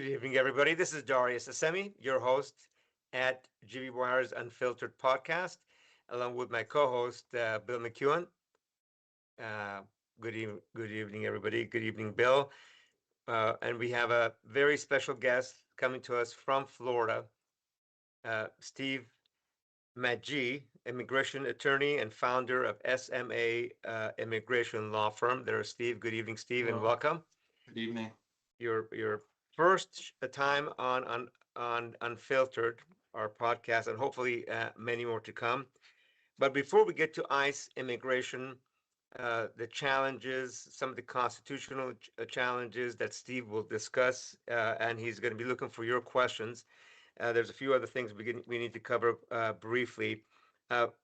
Good evening, everybody. This is Darius Assemi, your host at GB Wire's Unfiltered podcast, along with my co-host Bill McEwen. Uh, good evening, everybody. Good evening, Bill. And we have a very special guest coming to us from Florida, Steve Maggi, immigration attorney and founder of SMA Immigration Law Firm. There's Steve. Good evening, Steve, and Hello. welcome. Good evening. Your first time on Unfiltered, our podcast, and hopefully many more to come. But before we get to ICE immigration, the challenges, some of the constitutional challenges that Steve will discuss, and he's going to be looking for your questions. There's a few other things we need to cover briefly.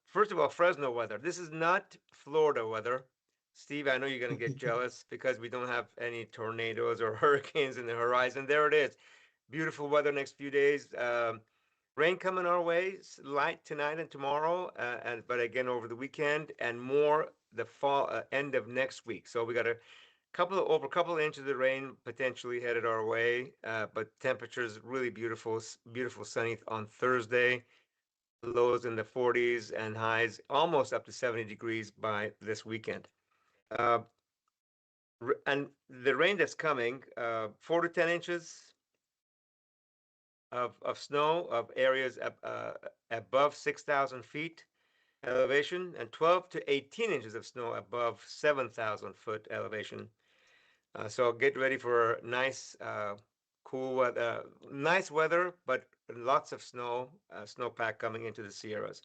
First of all, Fresno weather. This is not Florida weather. Steve, I know you're going to get jealous because we don't have any tornadoes or hurricanes in the horizon. There it is. Beautiful weather next few days. Rain coming our way, light tonight and tomorrow, but again over the weekend, and more the fall end of next week. So we got a couple of inches of rain potentially headed our way, but temperatures really beautiful, beautiful sunny on Thursday. Lows in the 40s and highs almost up to 70 degrees by this weekend. Uh, and the rain that's coming, 4 to 10 inches of snow of areas above 6,000 feet elevation, and 12 to 18 inches of snow above 7,000 foot elevation. So get ready for nice, cool weather, nice weather, but lots of snow, snowpack coming into the Sierras.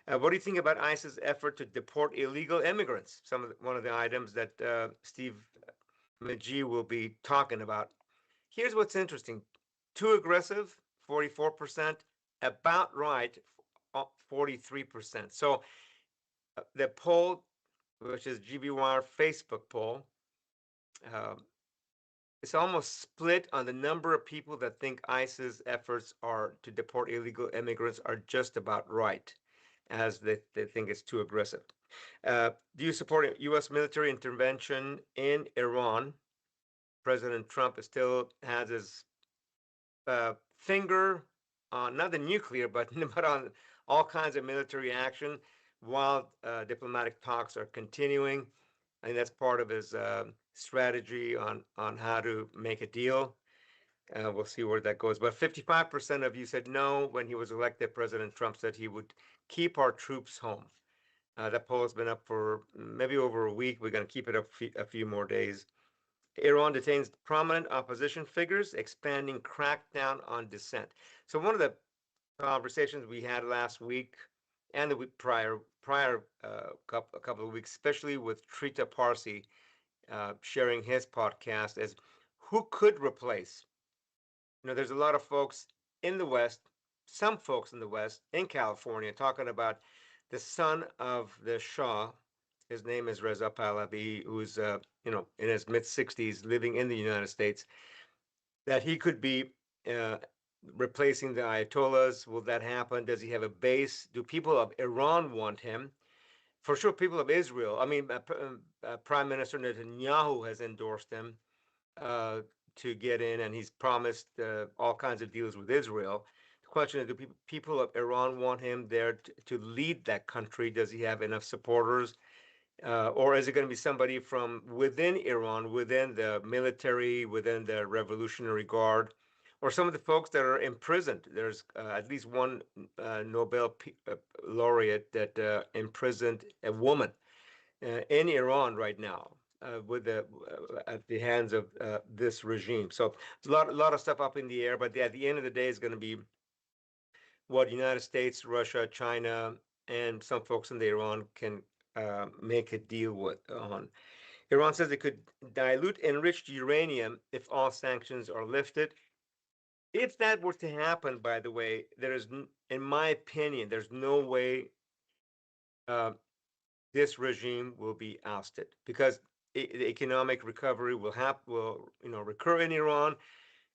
What do you think about ICE's effort to deport illegal immigrants? One of the items that Steve Maggi will be talking about. Here's what's interesting: too aggressive, 44%; about right, 43%. So the poll, which is GBWire Facebook poll, it's almost split on the number of people that think ICE's efforts are to deport illegal immigrants are just about right, as they think it's too aggressive. Do you support U.S. military intervention in Iran? President Trump still has his finger on not the nuclear, but but on all kinds of military action while diplomatic talks are continuing. I think that's part of his strategy on how to make a deal. We'll see where that goes. But 55% of you said no when he was elected. President Trump said he would keep our troops home. That poll has been up for maybe over a week. We're going to keep it up a few more days. Iran detains prominent opposition figures, expanding crackdown on dissent. So one of the conversations we had last week and the week prior a couple of weeks, especially with Trita Parsi sharing his podcast, is who could replace. There's a lot of folks in the West, some folks in the West, in California, talking about the son of the Shah. His name is Reza Pahlavi, who's in his mid-60s, living in the United States. That he could be uh, replacing the Ayatollahs. Will that happen? Does he have a base? Do people of Iran want him? For sure, people of Israel. I mean, Prime Minister Netanyahu has endorsed him uh, to get in, and he's promised all kinds of deals with Israel. The question is, do people of Iran want him there to lead that country? Does he have enough supporters? Or is it going to be somebody from within Iran, within the military, within the Revolutionary Guard, or some of the folks that are imprisoned? There's at least one Nobel laureate that imprisoned a woman in Iran right now at the hands of this regime. So it's a lot of stuff up in the air. But at the end of the day, it's going to be what United States, Russia, China, and some folks in the Iran can make a deal with on. Iran says it could dilute enriched uranium if all sanctions are lifted. If that were to happen, by the way, in my opinion, there's no way uh, this regime will be ousted because the economic recovery will recur in Iran.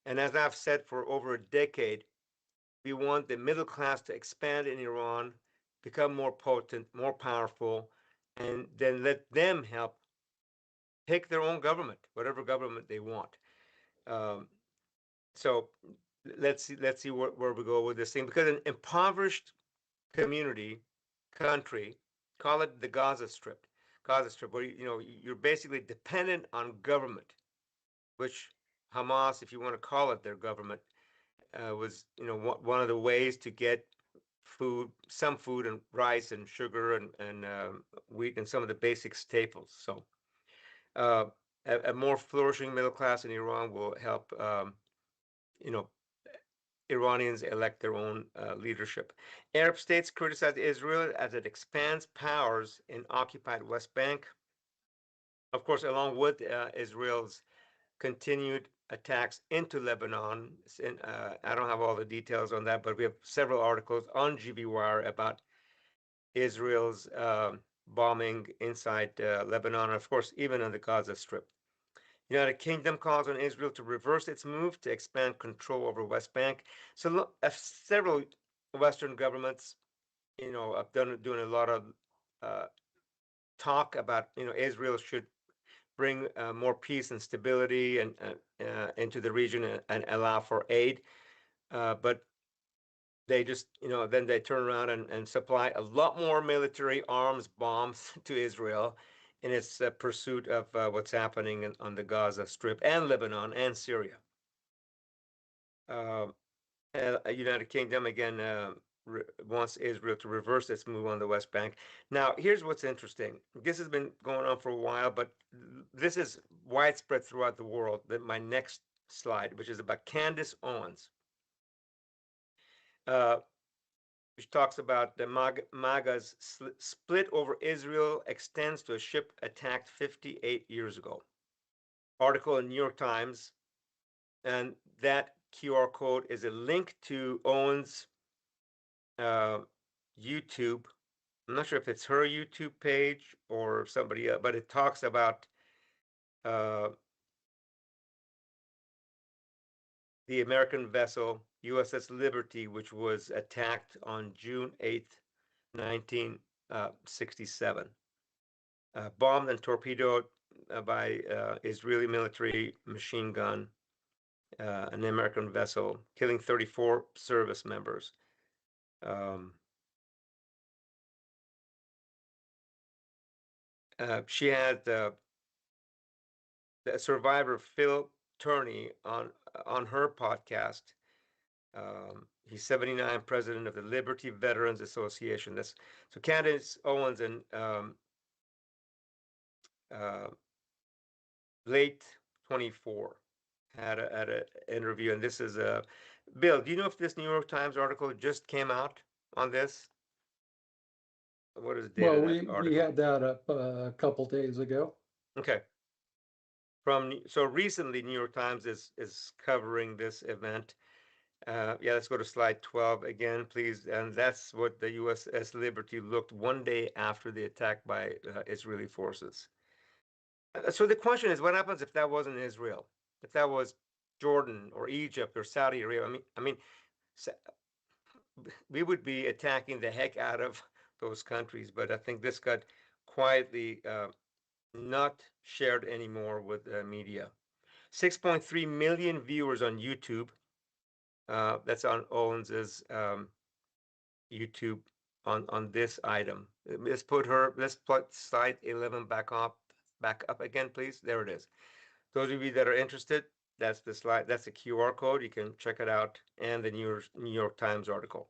And as I've said for over a decade, we want the middle class to expand in Iran, become more potent, more powerful, and then let them help pick their own government, whatever government they want. Um, So let's see where we go with this thing, because an impoverished community, country, call it the Gaza Strip, where you're basically dependent on government, which Hamas, if you want to call it their government, was one of the ways to get food, some food and rice and sugar and wheat and some of the basic staples. So uh, a more flourishing middle class in Iran will help you know Iranians elect their own leadership. Arab states criticize Israel as it expands powers in occupied West Bank. Of course, along with Israel's continued attacks into Lebanon. And, I don't have all the details on that, but we have several articles on GB Wire about Israel's bombing inside Lebanon, and of course, even on the Gaza Strip. United Kingdom calls on Israel to reverse its move to expand control over West Bank. So several Western governments, have doing a lot of uh, talk about, Israel should bring more peace and stability and into the region and allow for aid. But they just, then they turn around and supply a lot more military arms bombs to Israel in its pursuit of what's happening on the Gaza Strip and Lebanon and Syria. Uh, United Kingdom again wants Israel to reverse its move on the West Bank. Now, here's what's interesting. This has been going on for a while, but this is widespread throughout the world. My next slide, which is about Candace Owens, uh, which talks about the MAGA's split over Israel extends to a ship attacked 58 years ago. Article in New York Times, and that QR code is a link to Owens' uh, YouTube. I'm not sure if it's her YouTube page or somebody else, but it talks about uh, the American vessel USS Liberty, which was attacked on June 8th, 1967, bombed and torpedoed by Israeli military machine gun, an American vessel, killing 34 service members. Um, she had the survivor Phil Turney on her podcast. He's 79, president of the Liberty Veterans Association. That's so Candace Owens in uh, late 24 had a interview, and this is a Bill. Do you know if this New York Times article just came out on this? What is the date Well, of that we article? had that up a couple days ago. Okay. So recently, New York Times is covering this event. Yeah, let's go to slide 12 again, please. And that's what the USS Liberty looked one day after the attack by Israeli forces. So the question is, what happens if that wasn't Israel? If that was Jordan or Egypt or Saudi Arabia? I mean, we would be attacking the heck out of those countries. But I think this got quietly not shared anymore with media. 6.3 million viewers on YouTube. That's on Owens's YouTube on this item. Let's put slide 11 back up again, please. There it is. Those of you that are interested, that's the slide. That's the QR code. You can check it out, and the New York Times article.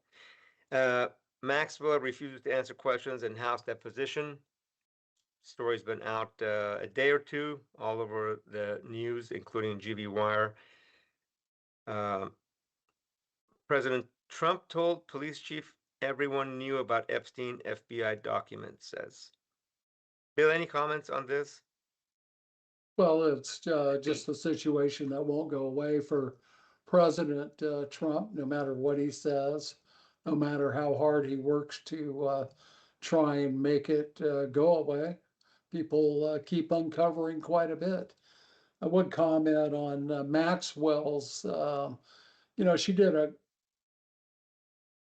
Uh, Maxwell refuses to answer questions in House deposition. Story's been out a day or two, all over the news, including GB Wire. Uh, President Trump told police chief everyone knew about Epstein FBI documents, says. Bill, any comments on this? Well, it's just a situation that won't go away for President Trump, no matter what he says, no matter how hard he works to try and make it go away. People keep uncovering quite a bit. I would comment on Maxwell's, she did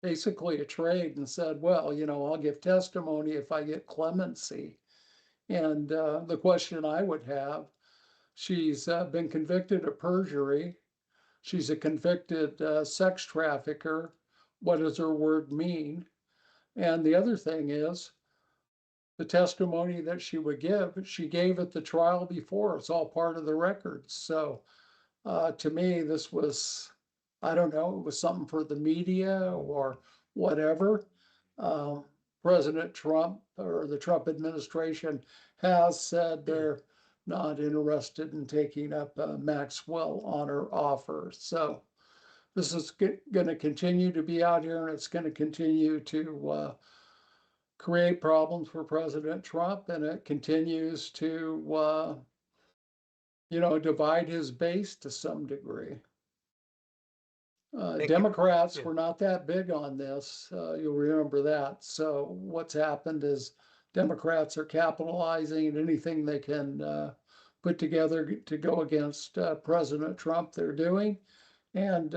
basically a trade and said, well, I'll give testimony if I get clemency. And the question I would have, she's been convicted of perjury. She's a convicted sex trafficker. What does her word mean? And the other thing is the testimony that she would give, she gave at the trial before. It's all part of the records. So to me, this was, I don't know, it was something for the media or whatever. Um, President Trump or the Trump administration has said they're not interested in taking up Maxwell on her offer. So this is going to continue to be out here and it's going to continue to create problems for President Trump and it continues to, divide his base to some degree. Thank you. Democrats Yeah. were not that big on this. You'll remember that. So what's happened is Democrats are capitalizing anything they can put together to go against President Trump. They're doing, and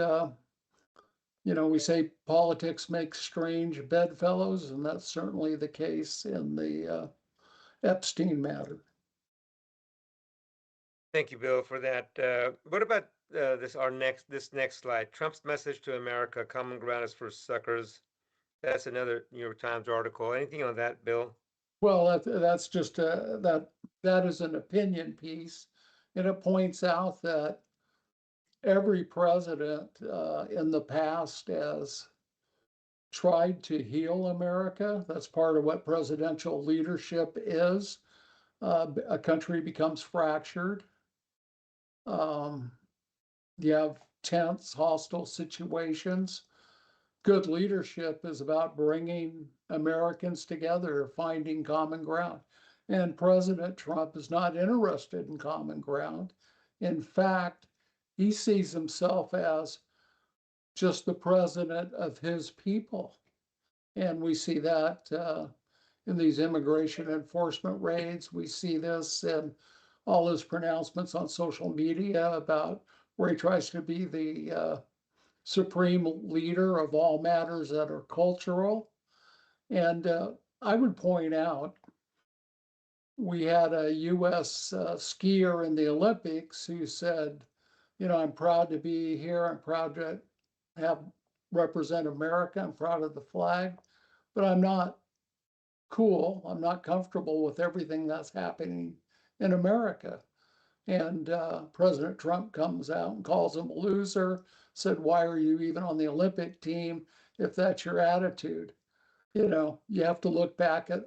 we say politics makes strange bedfellows, and that's certainly the case in the Epstein matter. Thank you, Bill, for that. What about this next slide? Trump's message to America: common ground is for suckers. That's another New York Times article. Anything on that, Bill? Well, that's just that is an opinion piece, and it points out that every president in the past has tried to heal America. That's part of what presidential leadership is. A country becomes fractured. Um, you have tense, hostile situations. Good leadership is about bringing Americans together, finding common ground. And President Trump is not interested in common ground. In fact, he sees himself as just the president of his people. And we see that in these immigration enforcement raids. We see this in all his pronouncements on social media about where he tries to be the supreme leader of all matters that are cultural. And I would point out we had a US skier in the Olympics who said, I'm proud to be here. I'm proud to have represent America. I'm proud of the flag, but I'm not cool. I'm not comfortable with everything that's happening in America. And President Trump comes out and calls him a loser, said, why are you even on the Olympic team if that's your attitude? You have to look back at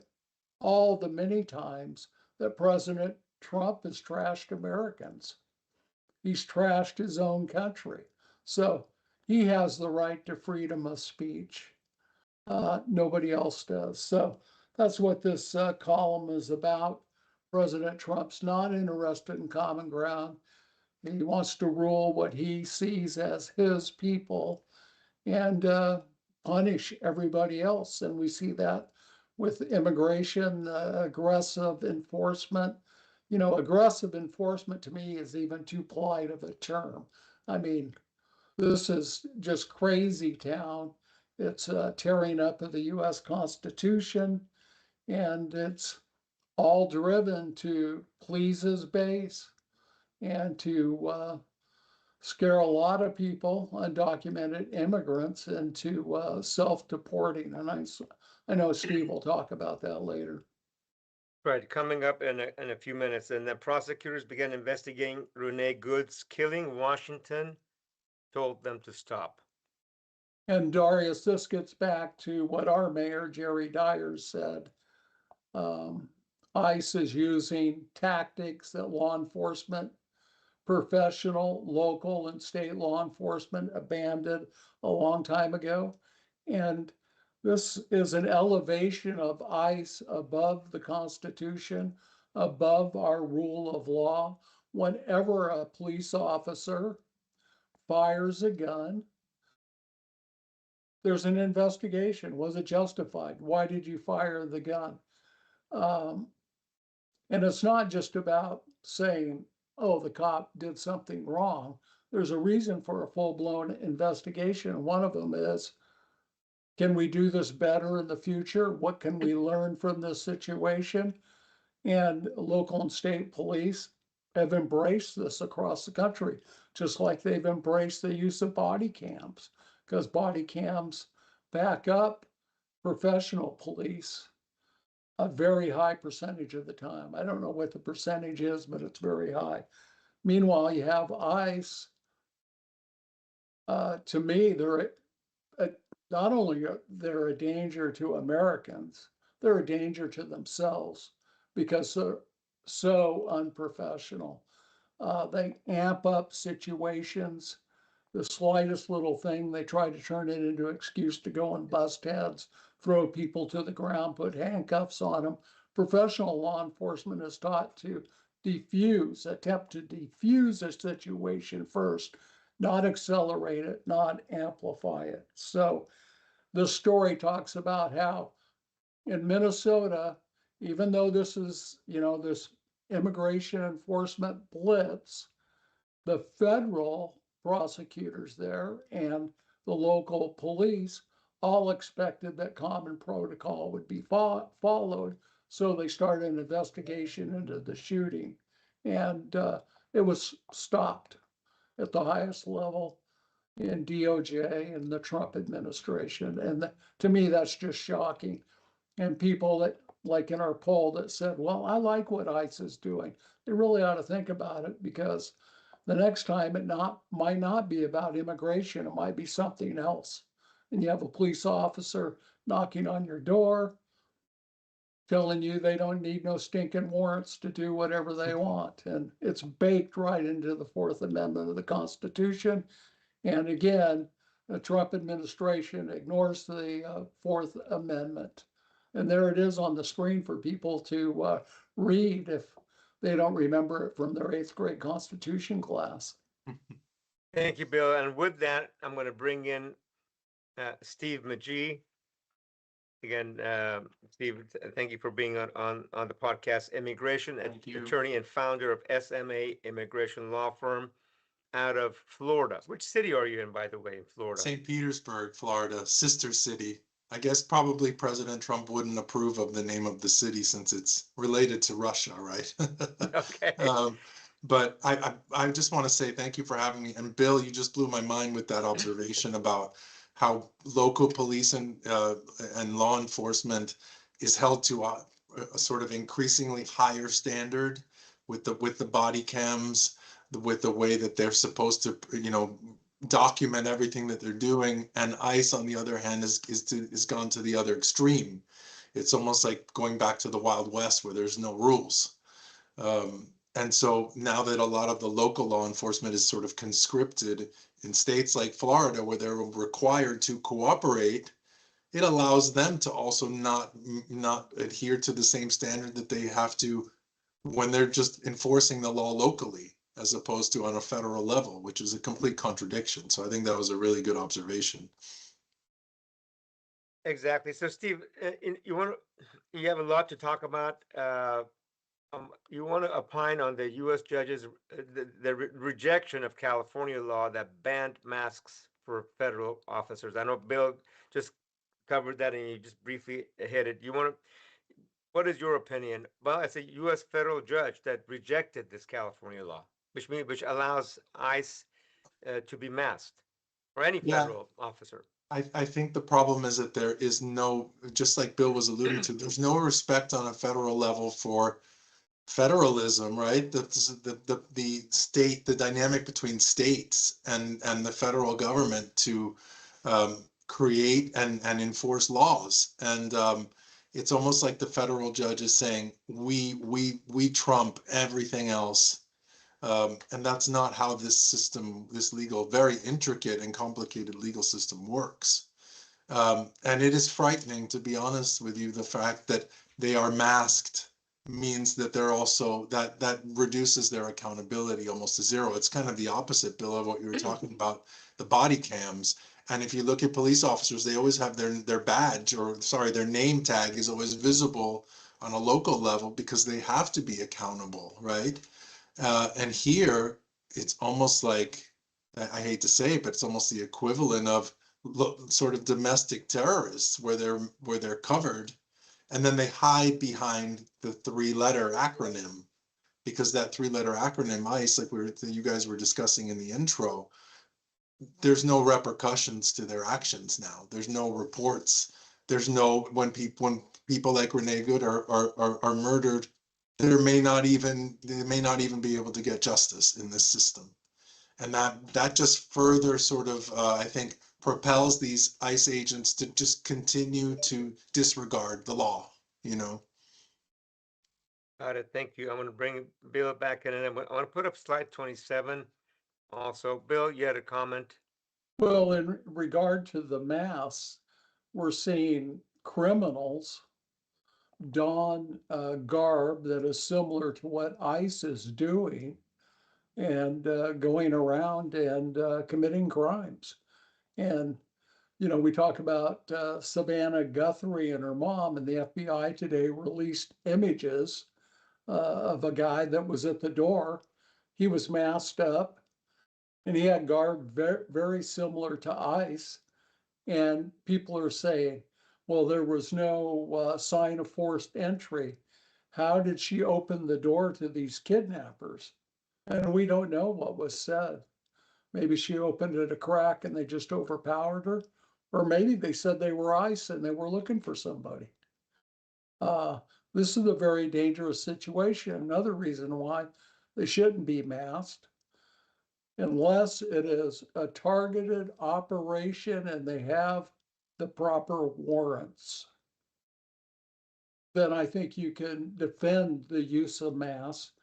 all the many times that President Trump has trashed Americans. He's trashed his own country. So he has the right to freedom of speech. Nobody else does. So that's what this column is about. President Trump's not interested in common ground. He wants to rule what he sees as his people and punish everybody else. And we see that with immigration, aggressive enforcement. Aggressive enforcement to me is even too polite of a term. I mean, this is just crazy town. It's tearing up of the US Constitution, and it's all driven to please his base and to scare a lot of people, undocumented immigrants, into self-deporting. And I know Steve will talk about that later. Right, coming up in a few minutes, and the prosecutors began investigating Renee Good's killing. Washington told them to stop. And Darius, this gets back to what our mayor, Jerry Dyer, said. Um, ICE is using tactics that law enforcement, professional, local, and state law enforcement abandoned a long time ago. And this is an elevation of ICE above the Constitution, above our rule of law. Whenever a police officer fires a gun, there's an investigation. Was it justified? Why did you fire the gun? Um, and it's not just about saying, oh, the cop did something wrong. There's a reason for a full blown investigation. One of them is, can we do this better in the future? What can we learn from this situation? And local and state police have embraced this across the country, just like they've embraced the use of body cams, because body cams back up professional police a very high percentage of the time. I don't know what the percentage is, but it's very high. Meanwhile, you have ICE. To me, they're not only they're a danger to Americans, they're a danger to themselves because they're so unprofessional. They amp up situations. The slightest little thing, they try to turn it into an excuse to go and bust heads, throw people to the ground, put handcuffs on them. Professional law enforcement is taught to attempt to defuse a situation first, not accelerate it, not amplify it. So the story talks about how in Minnesota, even though this is, this immigration enforcement blitz, the federal prosecutors there and the local police all expected that common protocol would be followed. So they started an investigation into the shooting, and it was stopped at the highest level in DOJ and the Trump administration. And to me, that's just shocking. And people that, like in our poll, that said, well, I like what ICE is doing, they really ought to think about it, because the next time it might not be about immigration, it might be something else. And you have a police officer knocking on your door, telling you they don't need no stinking warrants to do whatever they want. And it's baked right into the Fourth Amendment of the Constitution. And again, the Trump administration ignores the Fourth Amendment. And there it is on the screen for people to read if they don't remember it from their 8th grade Constitution class. Thank you, Bill. And with that, I'm going to bring in Steve Magee. Again, Steve, thank you for being on the podcast. Immigration attorney and founder of SMA Immigration Law Firm out of Florida. Which city are you in, by the way, in Florida? St. Petersburg, Florida, sister city. I guess probably President Trump wouldn't approve of the name of the city since it's related to Russia, right? Okay. But I just want to say thank you for having me. And Bill, you just blew my mind with that observation about how local police and law enforcement is held to a sort of increasingly higher standard with the body cams, with the way that they're supposed to, document everything that they're doing. And ICE, on the other hand, is gone to the other extreme. It's almost like going back to the Wild West where there's no rules. And so now that a lot of the local law enforcement is sort of conscripted in states like Florida, where they're required to cooperate, it allows them to also not adhere to the same standard that they have to when they're just enforcing the law locally, as opposed to on a federal level, which is a complete contradiction. So I think that was a really good observation. Exactly. So, Steve, you have a lot to talk about. You want to opine on the U.S. judges, the rejection of California law that banned masks for federal officers. I know Bill just covered that, and you just briefly hit it. What is your opinion? Well, it's a U.S. federal judge that rejected this California law, which allows ICE to be masked, or any federal officer. I think the problem is that there is no, just like Bill was alluding to, there's no respect on a federal level for federalism, right? The state, the dynamic between states and the federal government to create and enforce laws. And it's almost like the federal judge is saying, we trump everything else. And that's not how this system, this very intricate and complicated legal system works. And it is frightening, to be honest with you, the fact that they are masked means that they're also, that reduces their accountability almost to zero. It's kind of the opposite, Bill, of what you were talking about, the body cams. And if you look at police officers, they always have their badge, or sorry, their name tag is always visible on a local level because they have to be accountable, right? And here, it's almost like, I hate to say it, but it's almost the equivalent of sort of domestic terrorists, where they're covered, and then they hide behind the 3-letter acronym because that three-letter acronym ICE, like you guys were discussing in the intro, there's no repercussions to their actions now. There's no reports. There's no, when people like Renee Good are murdered, they may not even be able to get justice in this system. And that just further sort of, I think, propels these ICE agents to just continue to disregard the law, you know? Got it. Thank you. I'm going to bring Bill back in, and I want to put up slide 27 also. Bill, you had a comment? Well, in regard to the mass, we're seeing criminals don garb that is similar to what ICE is doing and going around and committing crimes. And, you know, we talk about Savannah Guthrie and her mom, and the FBI today released images of a guy that was at the door. He was masked up and he had garb very, very similar to ICE. And people are saying, well, there was no sign of forced entry. How did she open the door to these kidnappers? And we don't know what was said. Maybe she opened it a crack and they just overpowered her. Or maybe they said they were ICE and they were looking for somebody. Uh, this is a very dangerous situation. Another reason why they shouldn't be masked unless it is a targeted operation and they have the proper warrants. Then I think you can defend the use of masks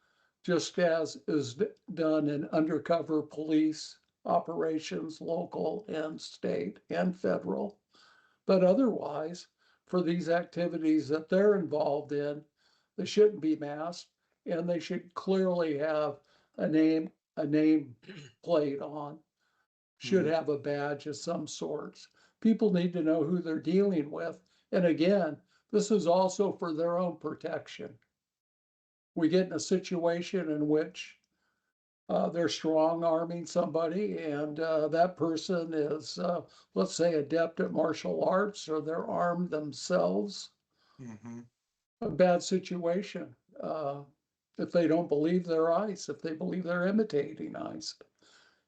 just as is done in undercover police operations, local and state and federal. But otherwise, for these activities that they're involved in, they shouldn't be masked and they should clearly have a name plate on, should have a badge of some sorts. People need to know who they're dealing with. And again, this is also for their own protection. We get in a situation in which they're strong arming somebody and that person is, let's say, adept at martial arts or they're armed themselves. Mm-hmm. A bad situation. If they don't believe they're ICE, if they believe they're imitating ICE,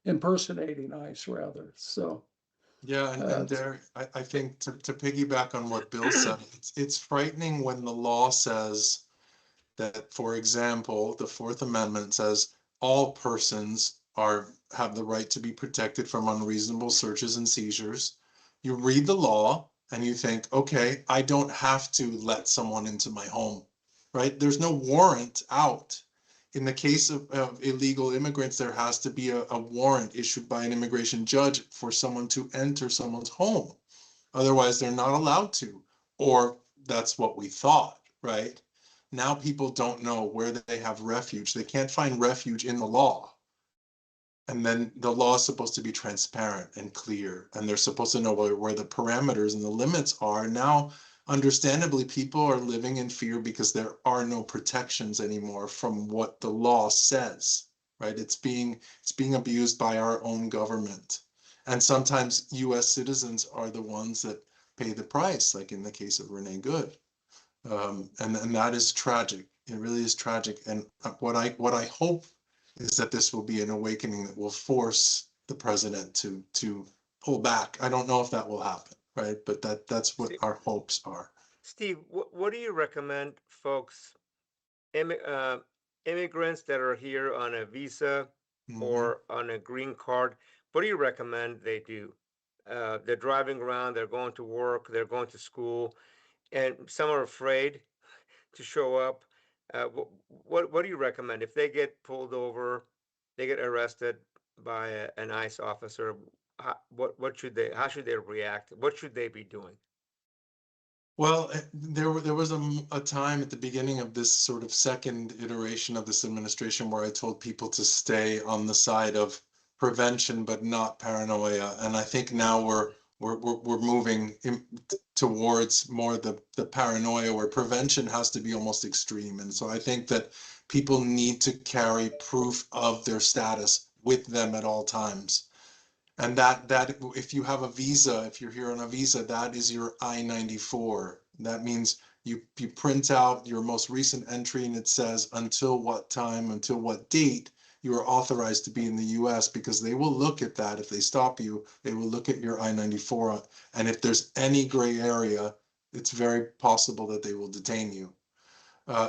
impersonating ICE rather. So Yeah, and there, I think to piggyback on what Bill said, it's frightening when the law says that, for example, the Fourth Amendment says all persons have the right to be protected from unreasonable searches and seizures. You read the law and you think, okay, I don't have to let someone into my home, right? There's no warrant out. In the case of illegal immigrants, there has to be a warrant issued by an immigration judge for someone to enter someone's home. Otherwise, they're not allowed to, or that's what we thought, right? Now people don't know where they have refuge. They can't find refuge in the law. And then the law is supposed to be transparent and clear, and they're supposed to know where the parameters and the limits are. Now, understandably, people are living in fear because there are no protections anymore from what the law says, right? It's being abused by our own government. And sometimes US citizens are the ones that pay the price, like in the case of Renee Good. And that is tragic. It really is tragic. And what I hope is that this will be an awakening that will force the president to pull back. I don't know if that will happen, right? But that's what our hopes are. Steve, what do you recommend folks, immigrants that are here on a visa or on a green card? What do you recommend they do? They're driving around, they're going to work, they're going to school, and some are afraid to show up. What do you recommend if they get pulled over, they get arrested by an ICE officer? What should they? How should they react? What should they be doing? Well, there was a time at the beginning of this sort of second iteration of this administration where I told people to stay on the side of prevention but not paranoia, and I think now we're moving towards more the paranoia where prevention has to be almost extreme. And so I think that people need to carry proof of their status with them at all times. And that if you have a visa, if you're here on a visa, that is your I-94. That means You print out your most recent entry and it says until what time, until what date you are authorized to be in the US, because they will look at that. If they stop you, they will look at your I-94, and if there's any gray area, it's very possible that they will detain you.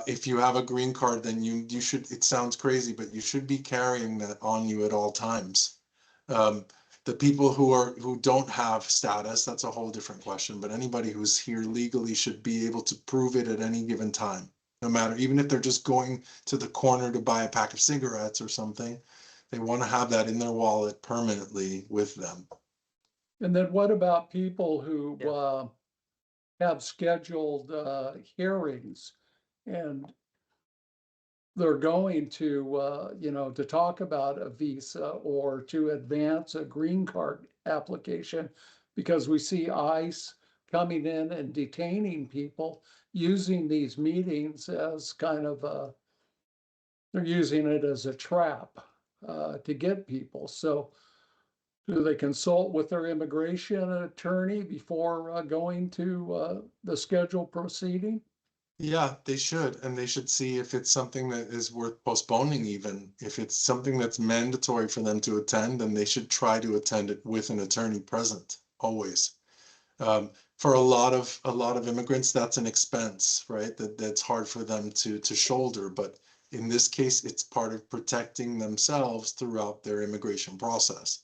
If you have a green card, then you should, it sounds crazy, but you should be carrying that on you at all times. The people who don't have status, that's a whole different question, but anybody who's here legally should be able to prove it at any given time. No matter, even if they're just going to the corner to buy a pack of cigarettes or something, they want to have that in their wallet permanently with them. And then what about people who Yeah. have scheduled hearings and they're going to, to talk about a visa or to advance a green card application, because we see ICE coming in and detaining people, using these meetings as kind of they're using it as a trap to get people. So do they consult with their immigration attorney before going to the scheduled proceeding? Yeah, they should, and they should see if it's something that is worth postponing even. If it's something that's mandatory for them to attend, then they should try to attend it with an attorney present, always. For a lot of immigrants, that's an expense, right? That's hard for them to shoulder, but in this case, it's part of protecting themselves throughout their immigration process.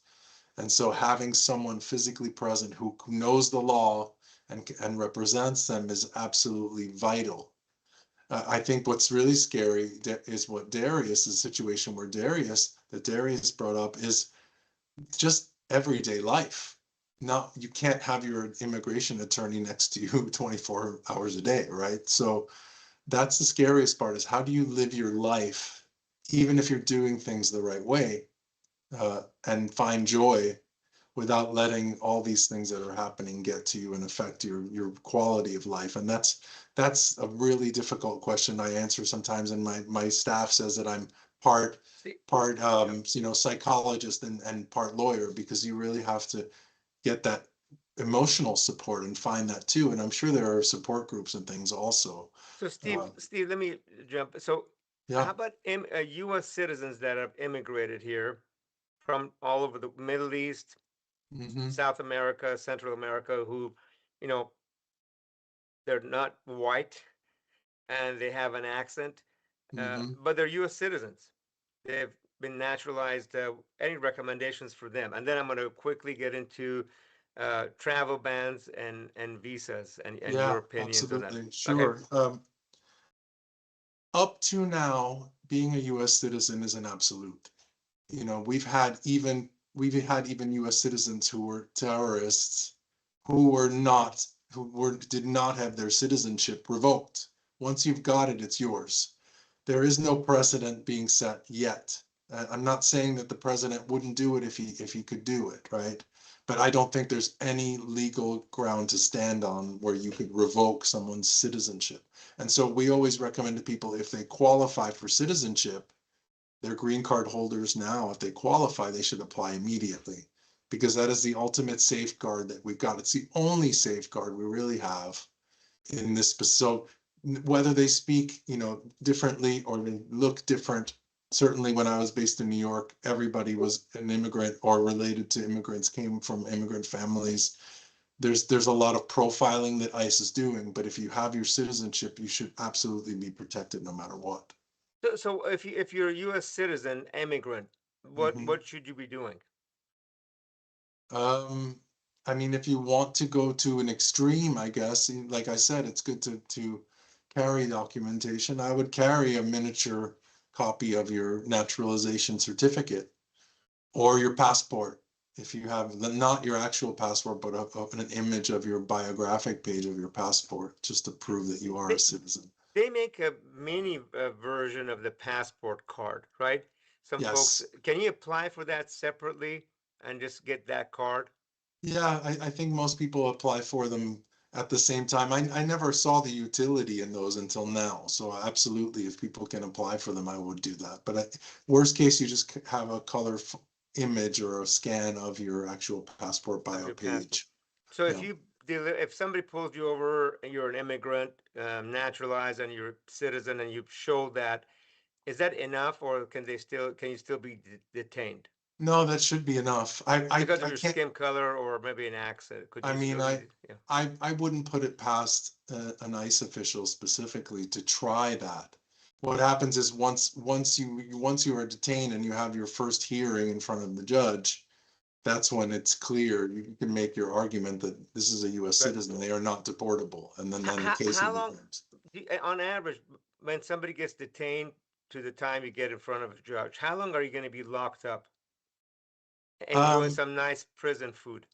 And so having someone physically present who knows the law and represents them is absolutely vital. I think what's really scary is what Darius, the situation where that Darius brought up, is just everyday life. Now, you can't have your immigration attorney next to you 24 hours a day, right? So that's the scariest part, is how do you live your life, even if you're doing things the right way, and find joy without letting all these things that are happening get to you and affect your quality of life. And that's a really difficult question I answer sometimes, and my staff says that I'm part See, psychologist and part lawyer, because you really have to get that emotional support and find that too. And I'm sure there are support groups and things also. so uh, Steve, let me jump. So yeah. how about U.S. citizens that have immigrated here from all over the Middle East, Hmm. South America, Central America, who, you know, they're not white and they have an accent, Hmm. but they're U.S. citizens. They've been naturalized. Any recommendations for them? And then I'm going to quickly get into travel bans and visas and your Yeah, opinions on that. absolutely, Okay. sure. Up to now, being a US citizen is an absolute. You know, we've had even US citizens who were terrorists, who did not have their citizenship revoked. Once you've got it, it's yours. There is no precedent being set yet. I'm not saying that the president wouldn't do it if he could do it, right? But I don't think there's any legal ground to stand on where you could revoke someone's citizenship. And so we always recommend to people, if they qualify for citizenship, they're green card holders now. If they qualify, they should apply immediately, because that is the ultimate safeguard that we've got. It's the only safeguard we really have in this. So whether they speak, differently or they look different, certainly when I was based in New York, everybody was an immigrant or related to immigrants, came from immigrant families. There's a lot of profiling that ICE is doing, but if you have your citizenship, you should absolutely be protected no matter what. So if you're a U.S. citizen immigrant, Mhm. what should you be doing? Um, I mean, if you want to go to an extreme, I guess, like I said, it's good to carry documentation. I would carry a miniature copy of your naturalization certificate or your passport. If you have not your actual passport, but an image of your biographic page of your passport, just to prove that you are a They citizen. they make a mini version of the passport card, right? Some folks, Yes. can you apply for that separately and just get that card? Yeah, I think most people apply for them at the same time. I never saw the utility in those until now. So absolutely, if people can apply for them, I would do that. But worst case, you just have a color image or a scan of your actual passport Of bio your passport. page. So if Yeah. if somebody pulls you over and you're an immigrant, naturalized, and you're a citizen, and you show that, is that enough, or can you still be detained No, that should be enough. because of I your can't, skin color or maybe an accent? Could I you mean, still be? Yeah. I wouldn't put it past an ICE official specifically to try that. What happens is once you are detained and you have your first hearing in front of the judge, that's when it's clear. You can make your argument that this is a U.S. But citizen. They are not deportable, and then the case how will be long, closed. on average, when somebody gets detained to the time you get in front of a judge, how long are you going to be locked up, enjoying Um, some nice prison food?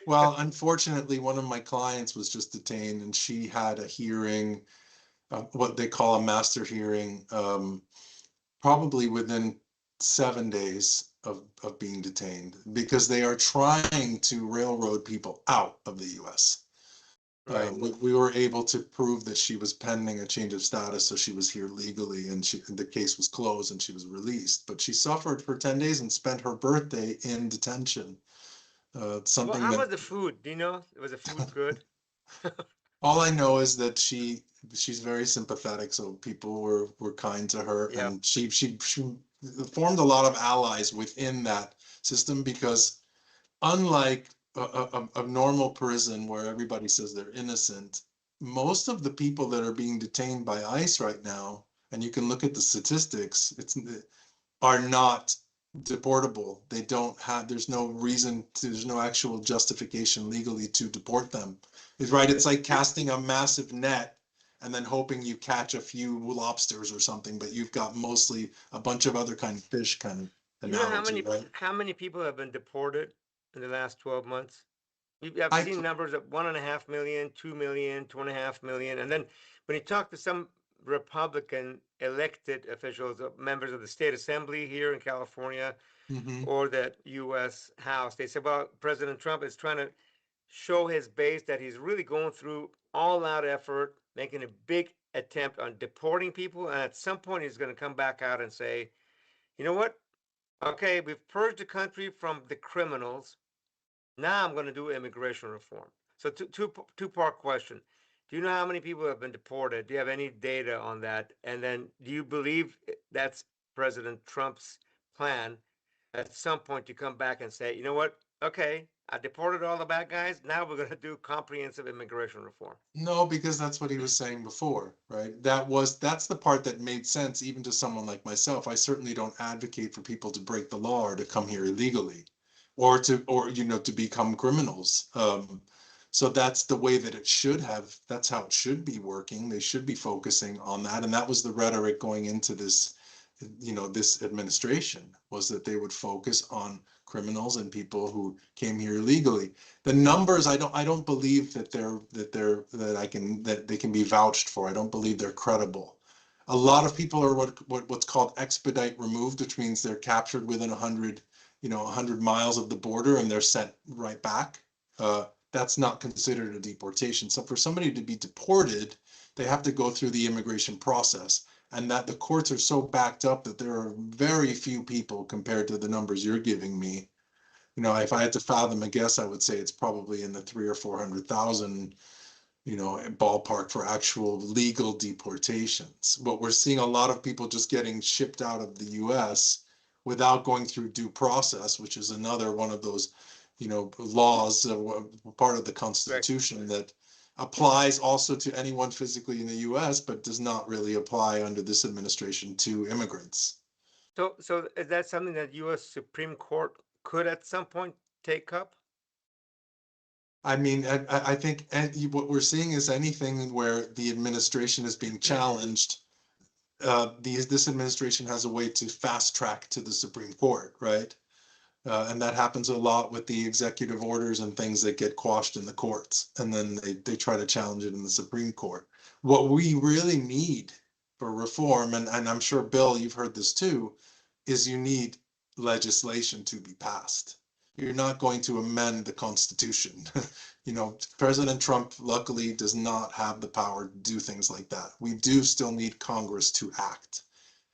well, unfortunately, one of my clients was just detained, and she had a hearing, what they call a master hearing, probably within 7 days of being detained, because they are trying to railroad people out of the US. Right. We were able to prove that she was pending a change of status, so she was here legally, and the case was closed and she was released. But she suffered for 10 days and spent her birthday in detention. Well, Something how that was the food? Do you know? Was the food good? all I know is that she's very sympathetic, so people were kind to her, Yeah. and she formed a lot of allies within that system, because unlike a normal prison where everybody says they're innocent, most of the people that are being detained by ICE right now, and you can look at the statistics, are not deportable. They don't have, there's no reason to, there's no actual justification legally to deport them. It's right. It's like casting a massive net and then hoping you catch a few lobsters or something, but you've got mostly a bunch of other kind of fish kind of Do you know analogy, right? how many people have been deported in the last 12 months? I've I, seen numbers of 1.5 million, 2 million, 2.5 million, and then when you talk to some Republican elected officials, members of the state assembly here in California mhm. or the U.S. House, they say, "Well, President Trump is trying to show his base that he's really going through all-out effort, making a big attempt on deporting people, and at some point he's going to come back out and say, you know what? Okay, we've purged the country from the criminals. Now I'm going to do immigration reform." So two-part question. Do you know how many people have been deported? Do you have any data on that? And then do you believe that's President Trump's plan at some point to come back and say, you know what? Okay, I deported all the bad guys. Now we're going to do comprehensive immigration reform. No, because that's what he was saying before, right? That's the part that made sense even to someone like myself. I certainly don't advocate for people to break the law or to come here illegally or to become criminals. So that's the way that it should have, that's how it should be working. They should be focusing on that. And that was the rhetoric going into this, this administration, was that they would focus on criminals and people who came here illegally. The numbers, I don't believe that they can be vouched for. I don't believe they're credible. A lot of people are what's called expedite removed, which means they're captured within 100 miles of the border and they're sent right back. That's not considered a deportation. So for somebody to be deported, they have to go through the immigration process, and that the courts are so backed up that there are very few people compared to the numbers you're giving me. If I had to fathom a guess, I would say it's probably in the 300,000 or 400,000, ballpark for actual legal deportations. But we're seeing a lot of people just getting shipped out of the US without going through due process, which is another one of those, laws, part of the Right. Constitution that applies also to anyone physically in the US, but does not really apply under this administration to immigrants. So is that something that U.S. Supreme Court could at some point take up? I mean, I think what we're seeing is anything where the administration is being challenged. This administration has a way to fast track to the Supreme Court, right? And that happens a lot with the executive orders and things that get quashed in the courts, and then they try to challenge it in the Supreme Court. What we really need for reform, and I'm sure, Bill, you've heard this too, is you need legislation to be passed. You're not going to amend the Constitution. President Trump luckily does not have the power to do things like that. We do still need Congress to act.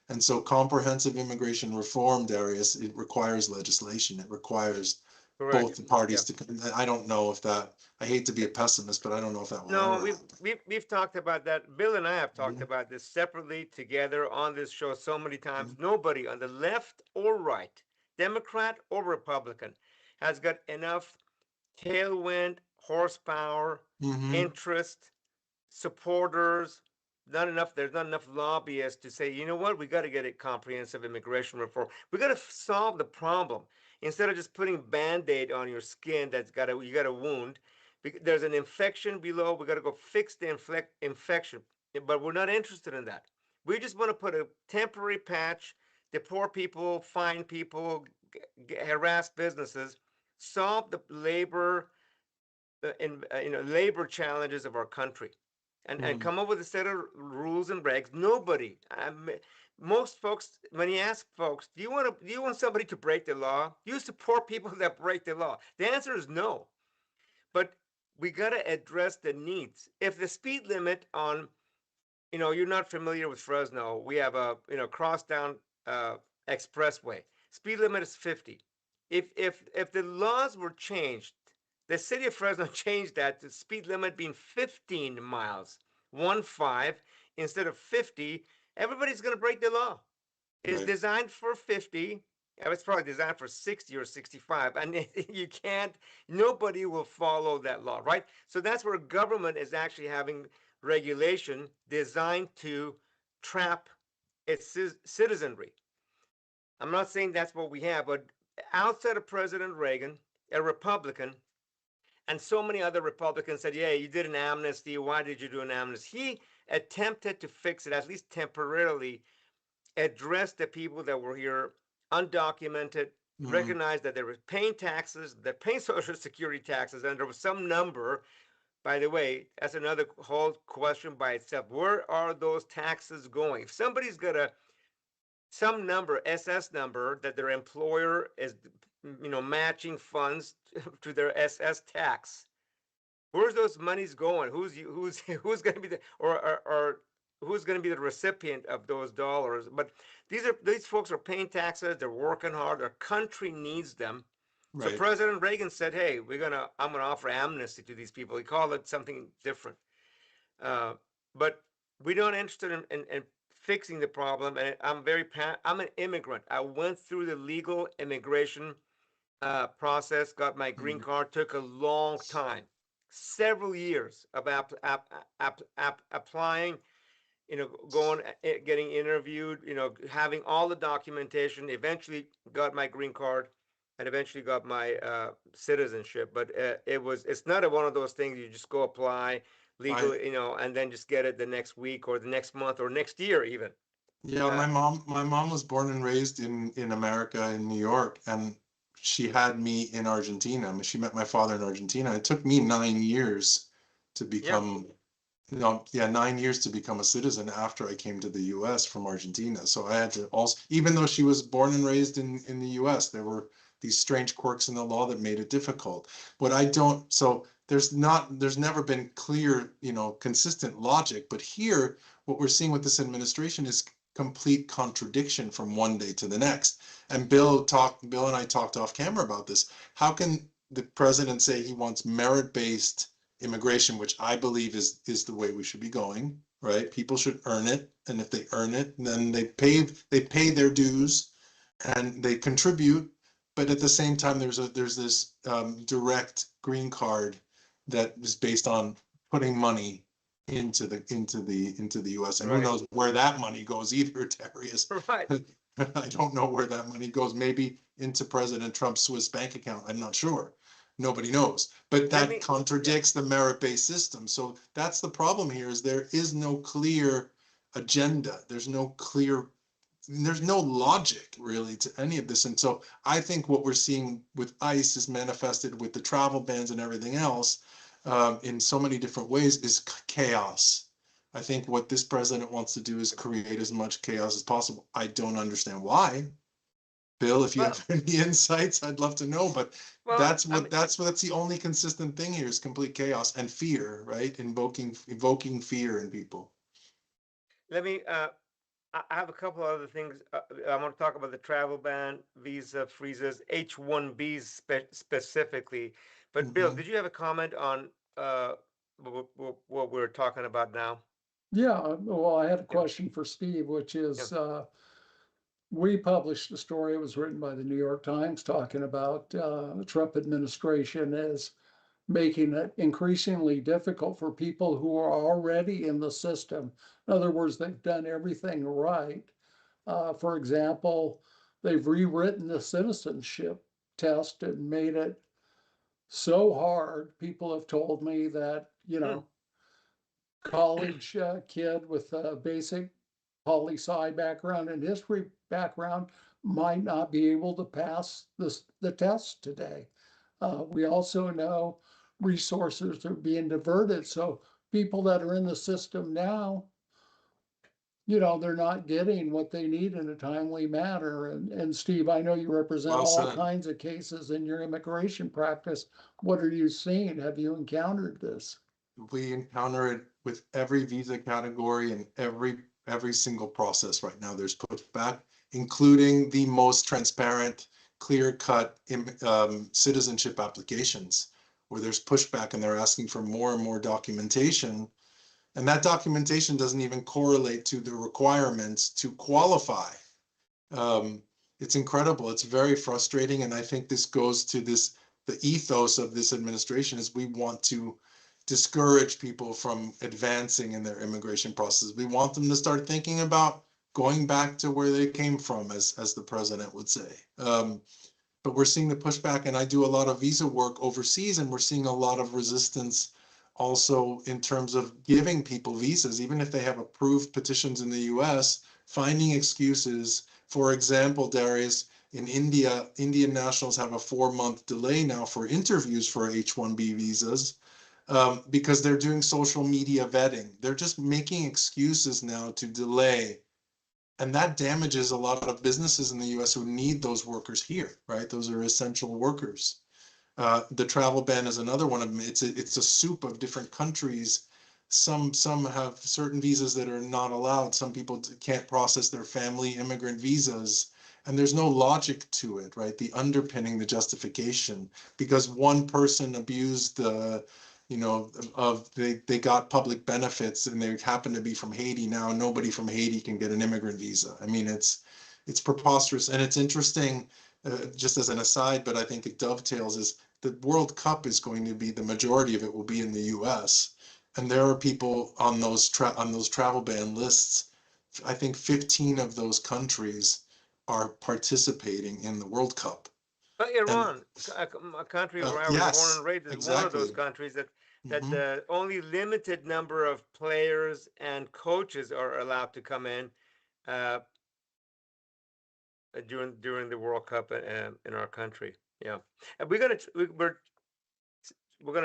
And so comprehensive immigration reform, Darius, it requires legislation. It requires Correct. both the Yeah. parties to, I don't know if that, I hate to be a pessimist, but I don't know if that will No, ever we've talked about that. Bill and I have talked happen. about this separately together on this show so many times. Mhm. Nobody on the left or right, Democrat or Republican, has got enough tailwind, horsepower, Mhm. interest, supporters, not enough. There's not enough lobbyists to say, you know what, we got to get a comprehensive immigration reform. We got to solve the problem instead of just putting band-aid on your skin that's got a you got a wound. There's an infection below. We got to go fix the infection, but we're not interested in that. We just want to put a temporary patch, deport people, fine people, harass businesses, solve the labor labor challenges of our country, and Mhm. come up with a set of rules and regs. Nobody, most folks, when you ask folks, do you want somebody to break the law? Do you support people that break the law? The answer is no. But we got to address the needs. If the speed limit on, you're not familiar with Fresno, we have a cross down uh, expressway. Speed limit is 50. If the laws were changed, the city of Fresno changed that to speed limit being 15 miles, 1 5 instead of 50. Everybody's going to break the law. It's Right. designed for 50. It's probably designed for 60 or 65, and you can't. Nobody will follow that law, right? So that's where government is actually having regulation designed to trap its citizenry. I'm not saying that's what we have, but outside of President Reagan, a Republican, and so many other Republicans said, yeah, you did an amnesty. Why did you do an amnesty? He attempted to fix it, at least temporarily, address the people that were here undocumented, Mhm. recognize that they were paying taxes, they're paying Social Security taxes, and there was some number. By the way, that's another whole question by itself. Where are those taxes going? If somebody's got some number, SS number, that their employer is, matching funds to their SS tax, where's those monies going? Who's going to be the or who's going to be the recipient of those dollars? But these folks are paying taxes. They're working hard. Their country needs them. So Right. President Reagan said, "Hey, I'm gonna offer amnesty to these people." He called it something different. Uh, but we're not interested in fixing the problem. And I'm an immigrant. I went through the legal immigration process, got my green Mhm. card, took a long time, several years of applying, going, getting interviewed, having all the documentation, eventually got my green card and eventually got my citizenship. But it's not one of those things you just go apply I, legally, and then just get it the next week or the next month or next year even. yeah, Uh, my mom was born and raised in America, in New York, and she had me in Argentina. I mean, she met my father in Argentina. It took me 9 years to yeah, become, no, yeah, 9 years to become a citizen after I came to the US from Argentina. So I had to also, even though she was born and raised in the US, there were these strange quirks in the law that made it difficult. What I don't, so there's never been clear, consistent logic, but here, what we're seeing with this administration is complete contradiction from one day to the next. And Bill and I talked off camera about this. How can the president say he wants merit-based immigration, which I believe is the way we should be going, right? People should earn it, and if they earn it, then they pay their dues and they contribute. But at the same time, there's this direct green card that is based on putting money into the US, and who right, knows where that money goes either, Darius. right. I don't know where that money goes. Maybe into President Trump's Swiss bank account. I'm not sure. Nobody knows. But Let that me, yeah. contradicts the merit-based system. So that's the problem here, is there is no clear agenda. There's no logic really to any of this. And so I think what we're seeing with ICE is manifested with the travel bans and everything else, in so many different ways, is chaos. I think what this president wants to do is create as much chaos as possible. I don't understand why. Bill, if you Well, have any insights, I'd love to know. But well, I mean, that's the only consistent thing here, is complete chaos and fear, right? Invoking fear in people. let me. I have a couple other things. I want to talk about the travel ban, visa freezes, H-1Bs specifically. But Bill, Mhm. did you have a comment on what we're talking about now? Yeah, well, I had a Yeah, question for Steve, which yeah. is, we published a story, it was written by the New York Times, talking about the Trump administration as making it increasingly difficult for people who are already in the system. In other words, they've done everything right. For example, they've rewritten the citizenship test and made it so hard. People have told me that, Hmm. college kid with a basic poli sci background and history background might not be able to pass the test today. We also know resources are being diverted. So people that are in the system now, they're not getting what they need in a timely manner. And Steve, I know you represent Well all said. kinds of cases in your immigration practice. What are you seeing? Have you encountered this? We encounter it with every visa category and every single process right now. There's pushback, including the most transparent, clear-cut citizenship applications, where there's pushback and they're asking for more and more documentation. And that documentation doesn't even correlate to the requirements to qualify. Um, it's incredible. It's very frustrating. And I think this goes to the ethos of this administration is we want to discourage people from advancing in their immigration process. We want them to start thinking about going back to where they came from, as the president would say. But we're seeing the pushback, and I do a lot of visa work overseas, and we're seeing a lot of resistance also in terms of giving people visas, even if they have approved petitions in the US, finding excuses. For example, Darius, in India, Indian nationals have a 4-month delay now for interviews for H-1B visas, because they're doing social media vetting. They're just making excuses now to delay, and that damages a lot of businesses in the US who need those workers here, right? Those are essential workers. The travel ban is another one of them. It's a soup of different countries. Some have certain visas that are not allowed. Some people can't process their family immigrant visas, and there's no logic to it, right? The underpinning, the justification, because one person abused the, they got public benefits and they happen to be from Haiti. Now nobody from Haiti can get an immigrant visa. I mean, it's preposterous, and it's interesting. Just as an aside, but I think it dovetails, is the World Cup is going to be, the majority of it will be in the US. And there are people on those travel ban lists. I think 15 of those countries are participating in the World Cup. But And Iran, a country where I was born and yes, raised, is one of those exactly. countries that Hmm. the only limited number of players and coaches are allowed to come in uh, during the World Cup in our country. Yeah, and we're gonna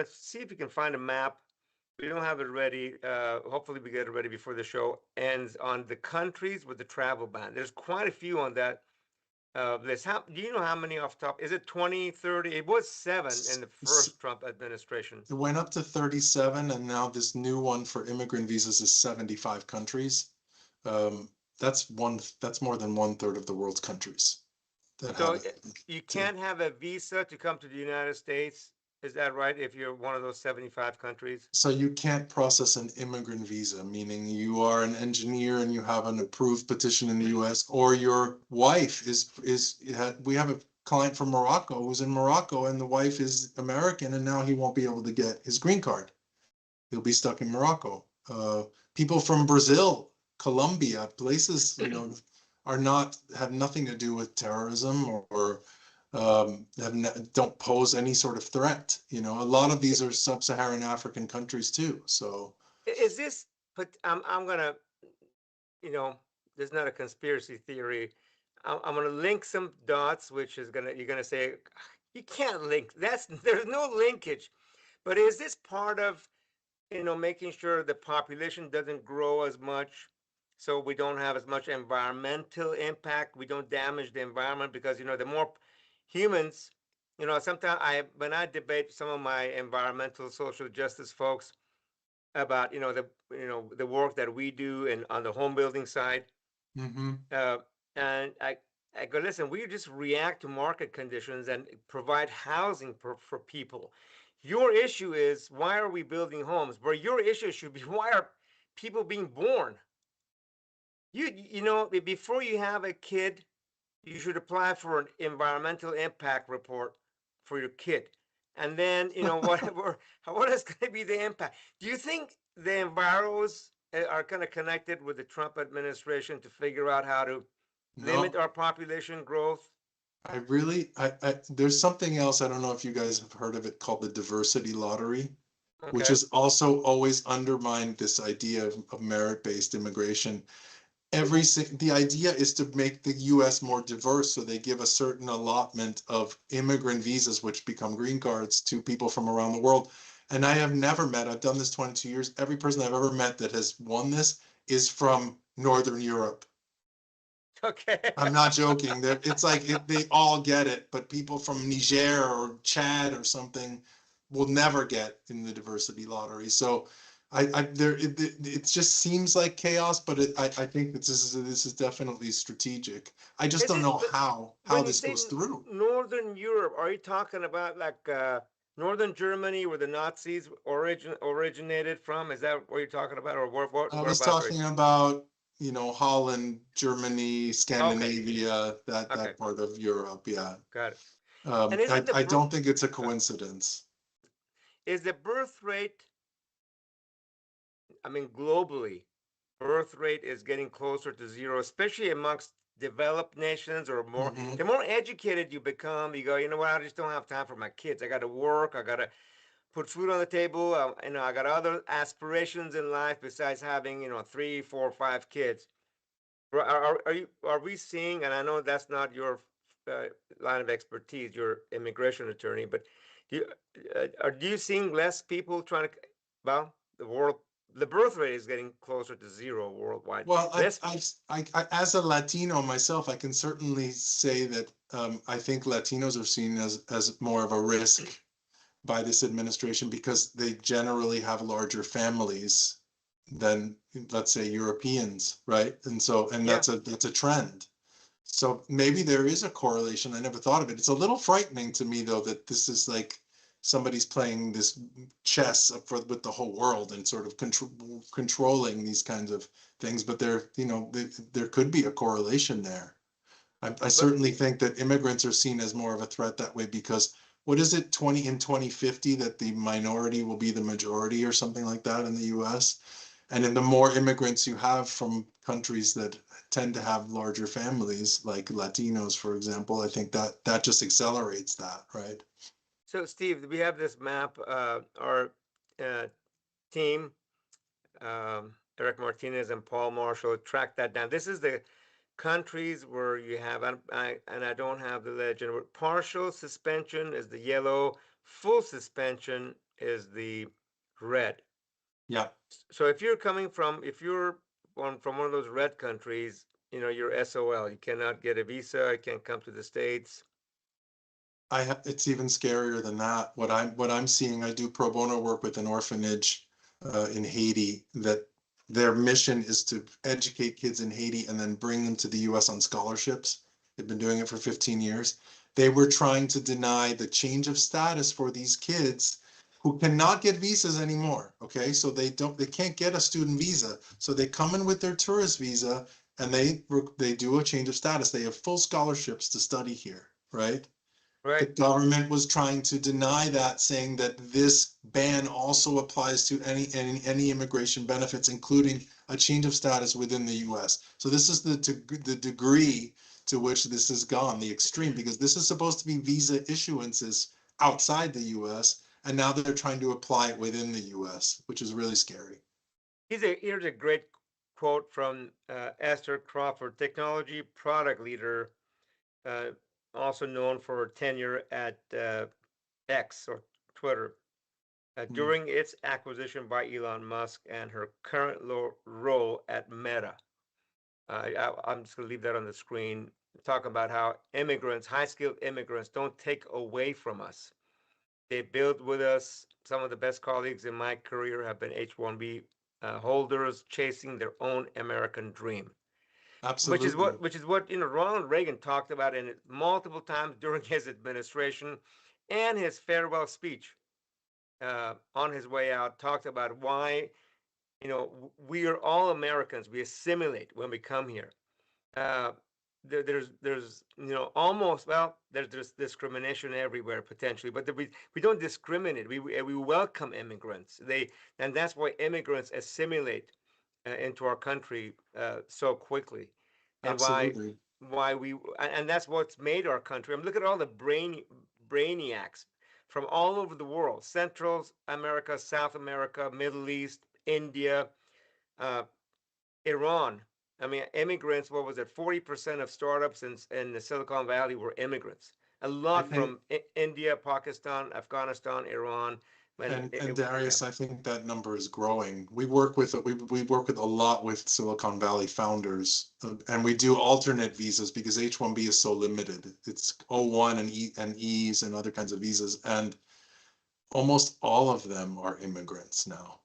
see if we can find a map. We don't have it ready. Hopefully, we get it ready before the show ends on the countries with the travel ban. There's quite a few on that list. Do you know how many off top? Is it 20, 30? It was seven in the first Trump administration. It went up to 37, and now this new one for immigrant visas is 75 countries. Um, that's more than 1/3 of the world's countries that So have it. you To, can't have a visa to come to the United States. Is that right? If you're one of those 75 countries? so you can't process an immigrant visa, meaning you are an engineer and you have an approved petition in the US, or your wife we have a client from Morocco who's in Morocco, and the wife is American, and now he won't be able to get his green card. He'll be stuck in Morocco. People from Brazil, Colombia, places, are not, have nothing to do with terrorism, or don't pose any sort of threat. A lot of these are sub-Saharan African countries too. So Is this, but I'm gonna, you know, there's not a conspiracy theory. I'm gonna link some dots, which is you're gonna say, you can't link. There's no linkage. But is this part of, making sure the population doesn't grow as much, so we don't have as much environmental impact, we don't damage the environment, because the more humans, sometimes when I debate some of my environmental social justice folks about the work that we do and on the home building side, Mm-hmm. Uh, and I go, listen, we just react to market conditions and provide housing for people. Your issue is, why are we building homes? Where your issue should be, why are people being born? You know, before you have a kid, you should apply for an environmental impact report for your kid. And then, you know, what is going to be the impact? Do you think the enviros are kind of connected with the Trump administration to figure out how to limit No, our population growth? there's something else. I don't know if you guys have heard of it called the diversity lottery, which Okay. has also always undermined this idea of merit-based immigration. The idea is to make the US more diverse, so they give a certain allotment of immigrant visas, which become green cards, to people from around the world. And I have never met, I've done this 22 years, every person I've ever met that has won this is from Northern Europe. Okay. I'm not joking. It's like they all get it, but people from Niger or Chad or something will never get in the diversity lottery. So it just seems like chaos, but I think that this is definitely strategic. I just Is don't it, know how when you this say goes through. Northern Europe, are you talking about like Northern Germany, where the Nazis originated from? Is that what you're talking about, or I was whereabouts are you? talking about, Holland, Germany, Okay, Scandinavia, okay, that part of Europe. Yeah. got it. And isn't I don't think it's a coincidence. is the birth rate? I mean, globally, birth rate is getting closer to zero, especially amongst developed nations or more. Hmm. The more educated you become, you go, you know what? I just don't have time for my kids. I got to work. I got to put food on the table. You know, I got other aspirations in life besides having, you know, three, four, five kids. Are we seeing? And I know that's not your uh, line of expertise. You're immigration attorney, but do you, do you seeing less people trying to? Well, the world, the birth rate is getting closer to zero worldwide. Well, Less. as a Latino myself, I can certainly say that I think Latinos are seen as more of a risk by this administration because they generally have larger families than, let's say, Europeans, right? And Yeah. that's a trend. So maybe there is a correlation. I never thought of it. It's a little frightening to me, though, that this is like somebody's playing this chess with the whole world and sort of controlling these kinds of things. But there could be a correlation there. I But certainly think that immigrants are seen as more of a threat that way because what is it, 2050 that the minority will be the majority or something like that in the US? And then the more immigrants you have from countries that tend to have larger families, like Latinos, for example, I think that just accelerates that, right? so, Steve, we have this map. Our uh, team, Eric Martinez and Paul Marshall, tracked that down. This is the countries where you have, and I don't have the legend, where partial suspension is the yellow, full suspension is the red. Yeah. So if you're coming from, if you're from one of those red countries, you know, you're SOL. You cannot get a visa. You can't come to the States. It's even scarier than that. What I'm seeing, I do pro bono work with an orphanage in Haiti that their mission is to educate kids in Haiti and then bring them to the US on scholarships. They've been doing it for 15 years. They were trying to deny the change of status for these kids who cannot get visas anymore. Okay, so they can't get a student visa. So they come in with their tourist visa and they do a change of status. They have full scholarships to study here, right? The Right. government was trying to deny that, saying that this ban also applies to any immigration benefits, including a change of status within the US. So this is the degree to which this has gone, the extreme, because this is supposed to be visa issuances outside the US, and now they're trying to apply it within the US, which is really scary. Here's a great quote from Esther Crawford, technology product leader, uh, also known for her tenure at X or Twitter. Mm. During its acquisition by Elon Musk and her current role at Meta. I'm just going to leave that on the screen. Talk about how immigrants, high skilled immigrants, don't take away from us. They build with us. Some of the best colleagues in my career have been H 1B holders chasing their own American dream. Absolutely. which is what Ronald Reagan talked about in it multiple times during his administration, and his farewell speech on his way out talked about why we are all Americans. We assimilate when we come here. Uh, there's almost, well, there's discrimination everywhere potentially, but we don't discriminate. We welcome immigrants. And that's why immigrants assimilate into our country so quickly, and Absolutely. why we and that's what's made our country. I mean, look at all the brainiacs from all over the world: Central America, South America, Middle East, India, uh, Iran. I mean, immigrants. What was it? 40% of startups in the Silicon Valley were immigrants. A I lot think, from India, Pakistan, Afghanistan, Iran. and Yeah. Darius, I think that number is growing. We work with a lot with Silicon Valley founders, and we do alternate visas because H-1B is so limited. It's O-1 and E's and other kinds of visas, and almost all of them are immigrants now.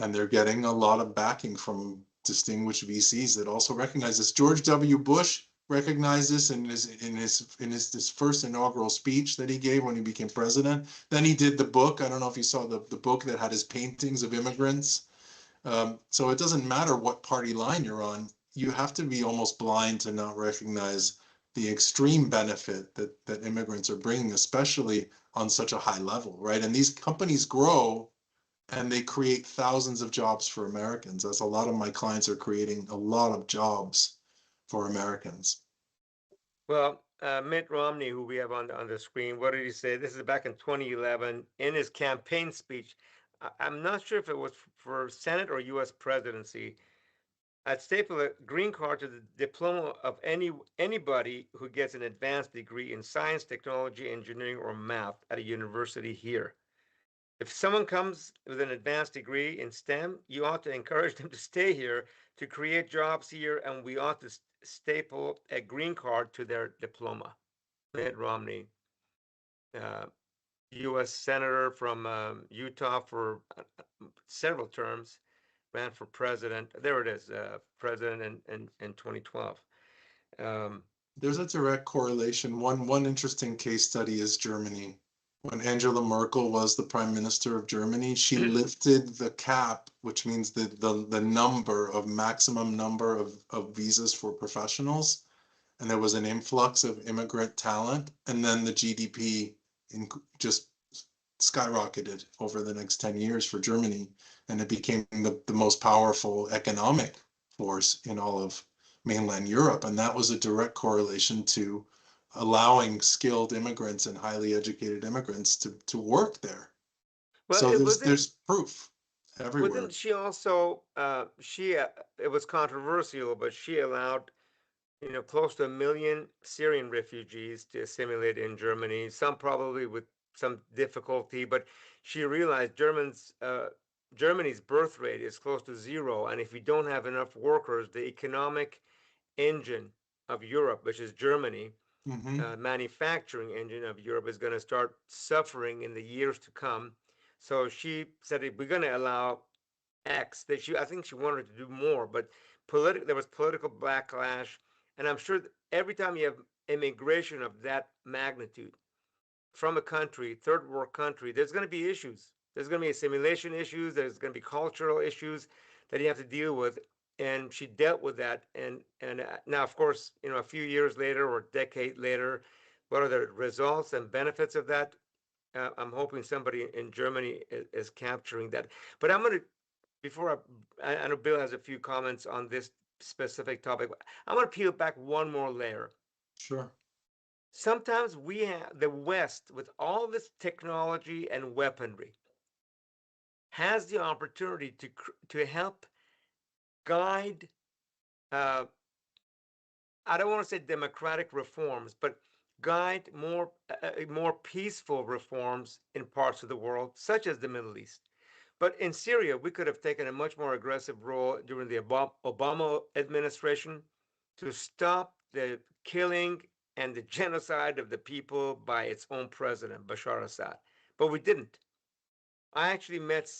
And they're getting a lot of backing from distinguished VCs that also recognize this. George W. Bush recognized this in his first inaugural speech that he gave when he became president. Then he did the book. I don't know if you saw the book that had his paintings of immigrants. So it doesn't matter what party line you're on. You have to be almost blind to not recognize the extreme benefit that immigrants are bringing, especially on such a high level, right? And these companies grow and they create thousands of jobs for Americans. As a lot of my clients are creating a lot of jobs for Americans. Well, Mitt Romney, who we have on the screen, what did he say? This is back in 2011 in his campaign speech. I'm not sure if it was for Senate or U.S. presidency. I'd staple a green card to the diploma of anybody who gets an advanced degree in science, technology, engineering, or math at a university here. If someone comes with an advanced degree in STEM, you ought to encourage them to stay here, to create jobs here, and we ought to staple a green card to their diploma. Mitt Romney, uh, U.S. Senator from Utah for several terms, ran for president. There it is, president in 2012. Um, There's a direct correlation. One interesting case study is Germany. When Angela Merkel was the prime minister of Germany, she lifted the cap, which means the number of maximum number of visas for professionals, and there was an influx of immigrant talent, and then the GDP just skyrocketed over the next 10 years for Germany, and it became the most powerful economic force in all of mainland Europe. And that was a direct correlation to allowing skilled immigrants and highly educated immigrants to work there. well, So it there's wasn't. there's proof everywhere. Wasn't she also? It was controversial, but she allowed close to 1 million Syrian refugees to assimilate in Germany. Some probably with some difficulty, but she realized Germany's birth rate is close to zero, and if we don't have enough workers, the economic engine of Europe, which is Germany, Hmm. manufacturing engine of Europe, is going to start suffering in the years to come. So she said, if we're going to allow X, I think she wanted to do more, but there was political backlash, and I'm sure that every time you have immigration of that magnitude from a country, third world country, there's going to be issues. There's going to be assimilation issues. There's going to be cultural issues that you have to deal with, and she dealt with that. And now, of course, a few years later or a decade later, what are the results and benefits of that? I'm hoping somebody in Germany is capturing that. But I'm going to before I know Bill has a few comments on this specific topic. I'm going to peel back one more layer. Sure. Sometimes we have the West, with all this technology and weaponry, has the opportunity to help guide. Uh, I don't want to say democratic reforms, but guide more peaceful reforms in parts of the world, such as the Middle East. But in Syria, we could have taken a much more aggressive role during the Obama administration to stop the killing and the genocide of the people by its own president, Bashar Assad. But we didn't. I actually met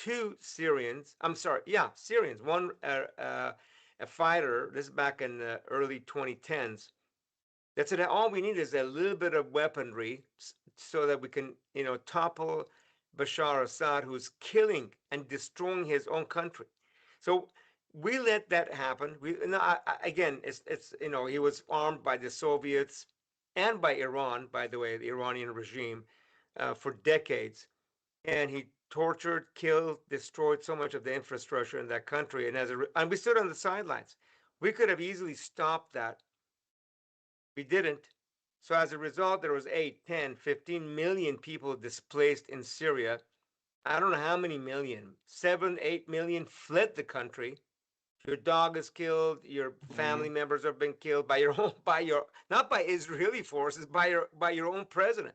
two Syrians. I'm sorry, yeah, Syrians. One a fighter. This is back in the early 2010s. That said, all we need is a little bit of weaponry so that we can, topple Bashar Assad, who's killing and destroying his own country. So we let that happen. Again, it's he was armed by the Soviets and by Iran, by the way, the Iranian regime, for decades, and he tortured, killed, destroyed so much of the infrastructure in that country. And we stood on the sidelines. We could have easily stopped that. We didn't. So as a result, there was 8, 10, 15 million people displaced in Syria. I don't know how many million, 7, 8 million fled the country. Your dog is killed. Your family Mhm. members have been killed not by Israeli forces, by your own president.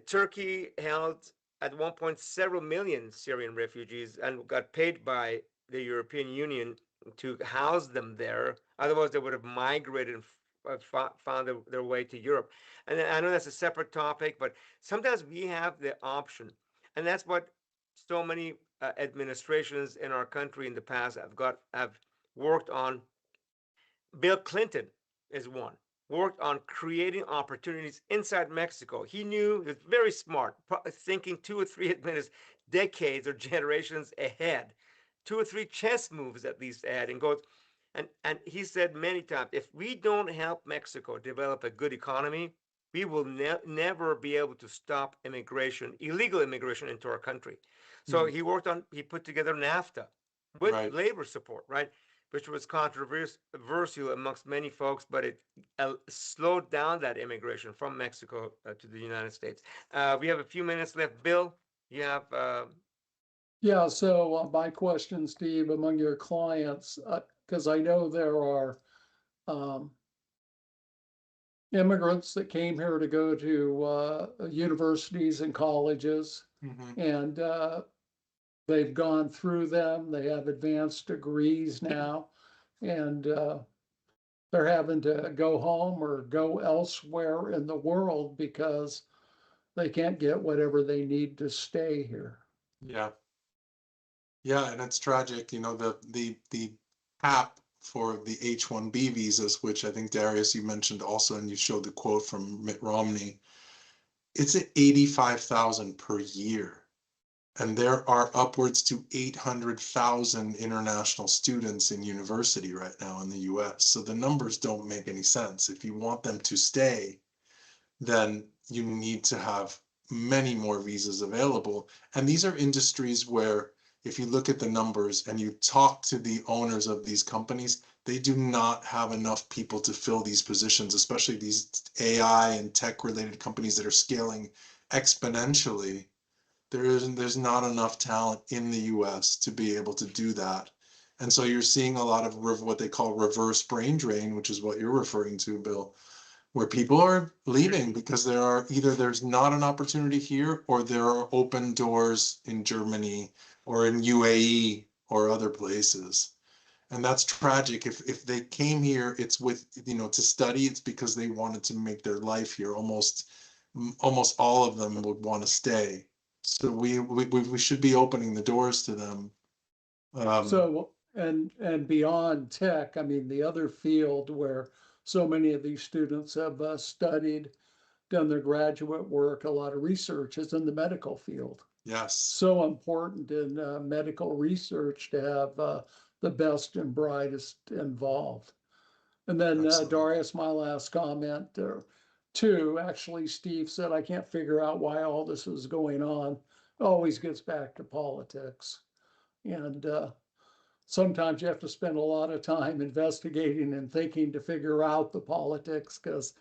Turkey held at one point several million Syrian refugees and got paid by the European Union to house them there. Otherwise, they would have migrated and found their way to Europe. And I know that's a separate topic, but sometimes we have the option, and that's what so many administrations in our country in the past have worked on. Bill Clinton is one. Worked on creating opportunities inside Mexico. He knew, he was very smart, thinking 2 or 3 minutes, decades or generations ahead, 2 or 3 chess moves at least ahead, and goes. And he said many times, if we don't help Mexico develop a good economy, we will never be able to stop immigration, illegal immigration into our country. So Mhm. he put together NAFTA with Right. labor support, right? Which was controversial amongst many folks, but it slowed down that immigration from Mexico to the United States. We have a few minutes left. Bill, you have. Yeah, so my question, Steve, among your clients, because I know there are um, immigrants that came here to go to universities and colleges, Mhm. and they've gone through them. They have advanced degrees now, and they're having to go home or go elsewhere in the world because they can't get whatever they need to stay here. Yeah. Yeah, and it's tragic, the cap for the H-1B visas, which I think Darius you mentioned also, and you showed the quote from Mitt Romney. It's at 85,000 per year. And there are upwards to 800,000 international students in university right now in the US. So the numbers don't make any sense. If you want them to stay, then you need to have many more visas available. And these are industries where, if you look at the numbers and you talk to the owners of these companies, they do not have enough people to fill these positions, especially these AI and tech related companies that are scaling exponentially. There's not enough talent in the US to be able to do that. And so you're seeing a lot of what they call reverse brain drain, which is what you're referring to, Bill, where people are leaving because there's not an opportunity here, or there are open doors in Germany or in UAE or other places. And that's tragic. If they came here, it's with, to study, it's because they wanted to make their life here. Almost all of them would want to stay. So we should be opening the doors to them. So, and beyond tech, I mean, the other field where so many of these students have studied, done their graduate work, a lot of research is in the medical field. Yes, So important in medical research to have the best and brightest involved. And then absolutely. Darius, my last comment too, actually, Steve said, I can't figure out why all this is going on. Always gets back to politics. And sometimes you have to spend a lot of time investigating and thinking to figure out the politics because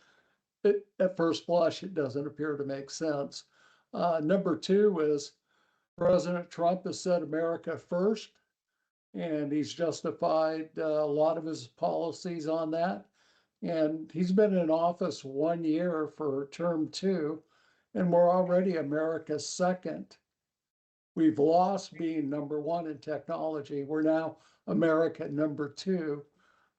at first blush, it doesn't appear to make sense. Number two is President Trump has said America first, and he's justified a lot of his policies on that. And he's been in office 1 year for term two, and we're already America's second. We've lost being number one in technology. We're now America number two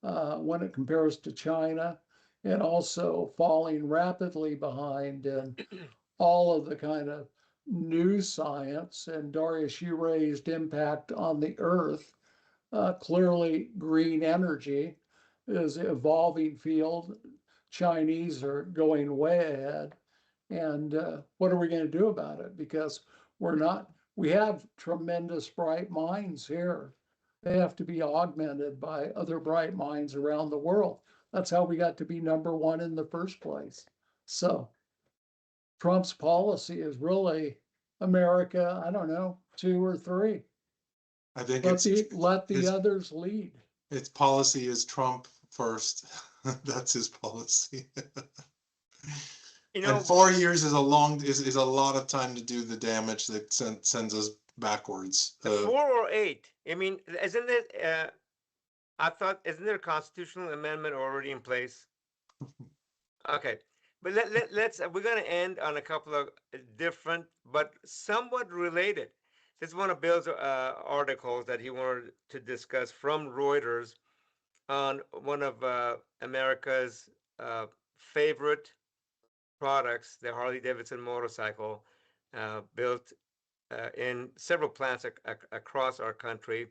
when it compares to China, and also falling rapidly behind in all of the kind of new science, and Darius, you raised impact on the earth. Clearly, green energy is an evolving field. Chinese are going way ahead. And what are we going to do about it? Because we're not, we have tremendous bright minds here. They have to be augmented by other bright minds around the world. That's how we got to be number one in the first place. So Trump's policy is really America, I don't know, two or three. I think Let the his others lead. its policy is Trump first. That's his policy. You And know, 4 years is a lot of time to do the damage that sends us backwards. 4 or 8. I mean, isn't it? I thought, isn't there a constitutional amendment already in place? Okay, but let's we're going to end on a couple of different but somewhat related. This is one of Bill's articles that he wanted to discuss from Reuters on one of America's favorite products, the Harley Davidson motorcycle, built in several plants across our country.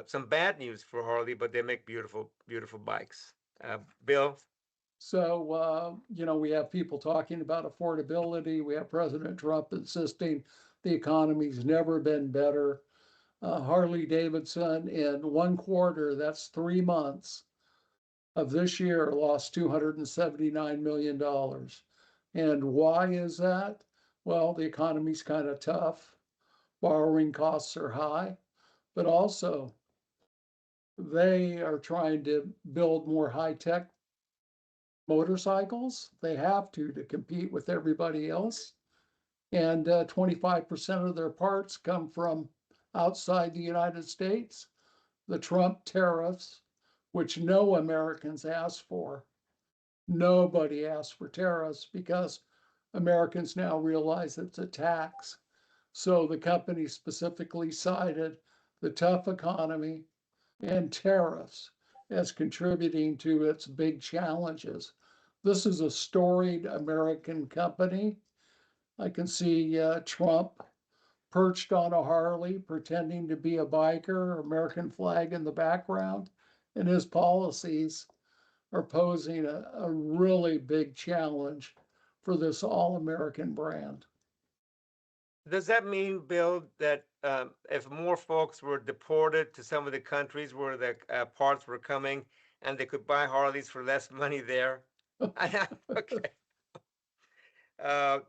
Some bad news for Harley, but they make beautiful, beautiful bikes. Bill? So, we have people talking about affordability. We have President Trump insisting the economy's never been better. Harley Davidson in 1 quarter, that's 3 months of this year, lost $279 million. And why is that? Well, the economy's kind of tough. Borrowing costs are high, but also they are trying to build more high-tech motorcycles. They have to compete with everybody else. And 25% of their parts come from outside the United States. The Trump tariffs, which no Americans asked for. Nobody asked for tariffs because Americans now realize it's a tax. So the company specifically cited the tough economy and tariffs as contributing to its big challenges. This is a storied American company. I can see Trump perched on a Harley, pretending to be a biker, American flag in the background, and his policies are posing a really big challenge for this all-American brand. Does that mean, Bill, that if more folks were deported to some of the countries where the parts were coming and they could buy Harleys for less money there? Okay.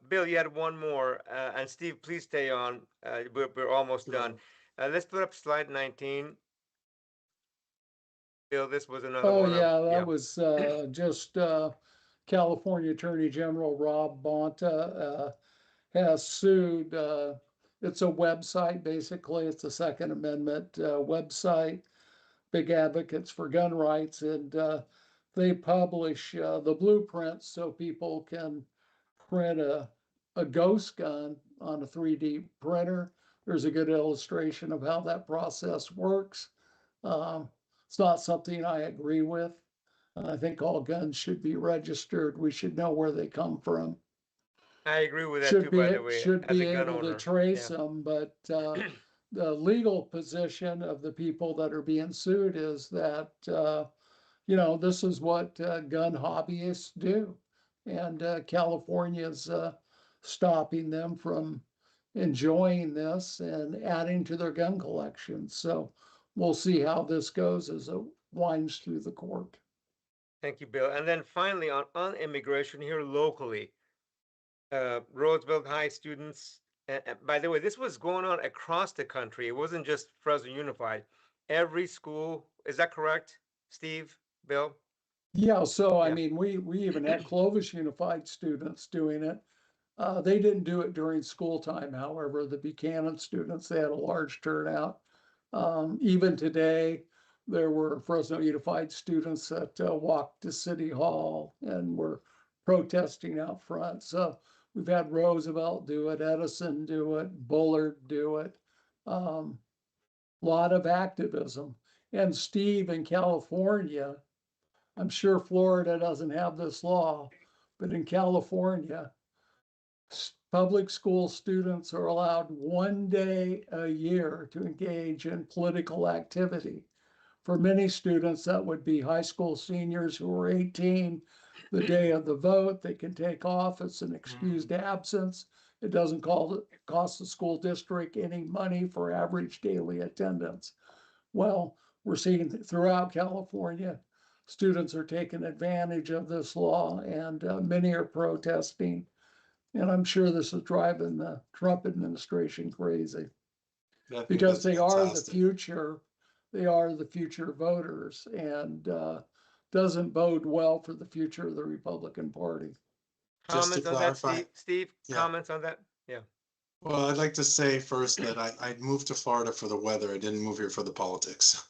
Bill, you had one more. And Steve, please stay on. We're almost done. Let's put up slide 19. Bill, this was another Oh, one of, yeah, yeah. that was just California Attorney General Rob Bonta has sued. It's a website, basically. It's a Second Amendment website, big advocates for gun rights, and they publish the blueprints so people can print a ghost gun on a 3D printer. There's a good illustration of how that process works. Um, it's not something I agree with. I think all guns should be registered. We should know where they come from. I agree with that Should too, by be the way, should as be a gun able to owner. trace Yeah. them, but the legal position of the people that are being sued is that this is what gun hobbyists do, and California's stopping them from enjoying this and adding to their gun collection. So we'll see how this goes as it winds through the court. Thank you, Bill. And then finally, on immigration here locally, Roosevelt High students. By the way, this was going on across the country. It wasn't just Fresno Unified. Every school, is that correct, Steve, Bill? Yeah, so I Yeah. mean, we even had Clovis Unified students doing it. They didn't do it during school time, however, the Buchanan students, they had a large turnout. Even today, there were Fresno Unified students that walked to City Hall and were protesting out front. So we've had Roosevelt do it, Edison do it, Bullard do it. Um, lot of activism. And Steve in California, I'm sure Florida doesn't have this law, but in California, public school students are allowed 1 day a year to engage in political activity. For many students, that would be high school seniors who are 18 the day of the vote. They can take off. It's an excused absence. It doesn't cost the school district any money for average daily attendance. Well, we're seeing throughout California, students are taking advantage of this law, and many are protesting. And I'm sure this is driving the Trump administration crazy I think because that's they are the fantastic. future. They are the future voters, and doesn't bode well for the future of the Republican Party. Just to Comments on that, clarify, Steve? Steve, yeah. comments on that? Yeah. Well, I'd like to say first that I moved to Florida for the weather. I didn't move here for the politics.